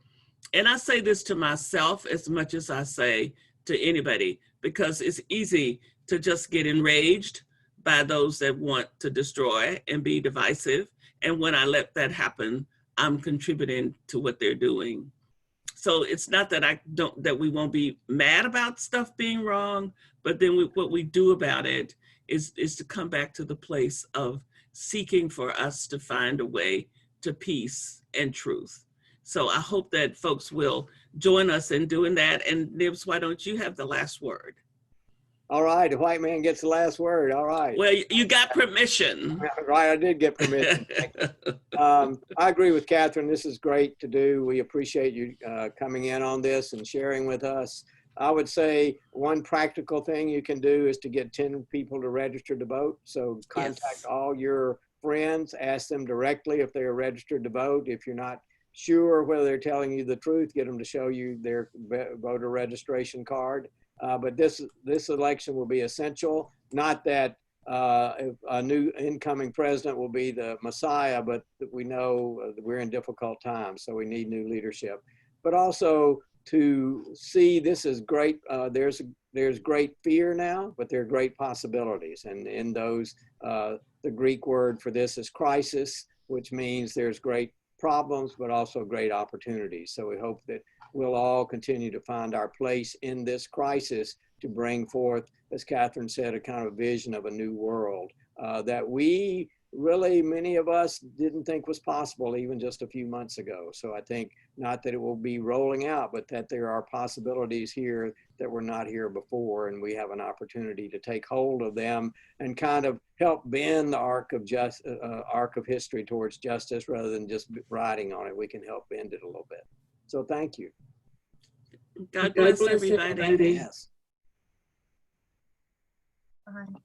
And I say this to myself as much as I say to anybody, because it's easy to just get enraged by those that want to destroy and be divisive. And when I let that happen, I'm contributing to what they're doing. So it's not that that we won't be mad about stuff being wrong, but then what we do about it is to come back to the place of seeking for us to find a way to peace and truth. So I hope that folks will join us in doing that. And Nibs, why don't you have the last word? All right, the white man gets the last word. All right. Well, you got permission. Right, I did get permission. I agree with Catherine. This is great to do. We appreciate you coming in on this and sharing with us. I would say one practical thing you can do is to get 10 people to register to vote. So contact Yes. all your friends, ask them directly if they are registered to vote. If you're not sure whether they're telling you the truth, get them to show you their voter registration card. But this election will be essential. Not that if a new incoming president will be the Messiah, but we know we're in difficult times, so we need new leadership. But also to see this is great. There's great fear now, but there are great possibilities. And in those, the Greek word for this is crisis, which means there's great problems, but also great opportunities. So we hope that we'll all continue to find our place in this crisis to bring forth, as Catherine said, a kind of vision of a new world that we really, many of us didn't think was possible even just a few months ago. So I think not that it will be rolling out, but that there are possibilities here that were not here before, and we have an opportunity to take hold of them and kind of help bend the arc of history towards justice rather than just riding on it. We can help bend it a little bit. So thank you. God bless everybody. Yes. Bye.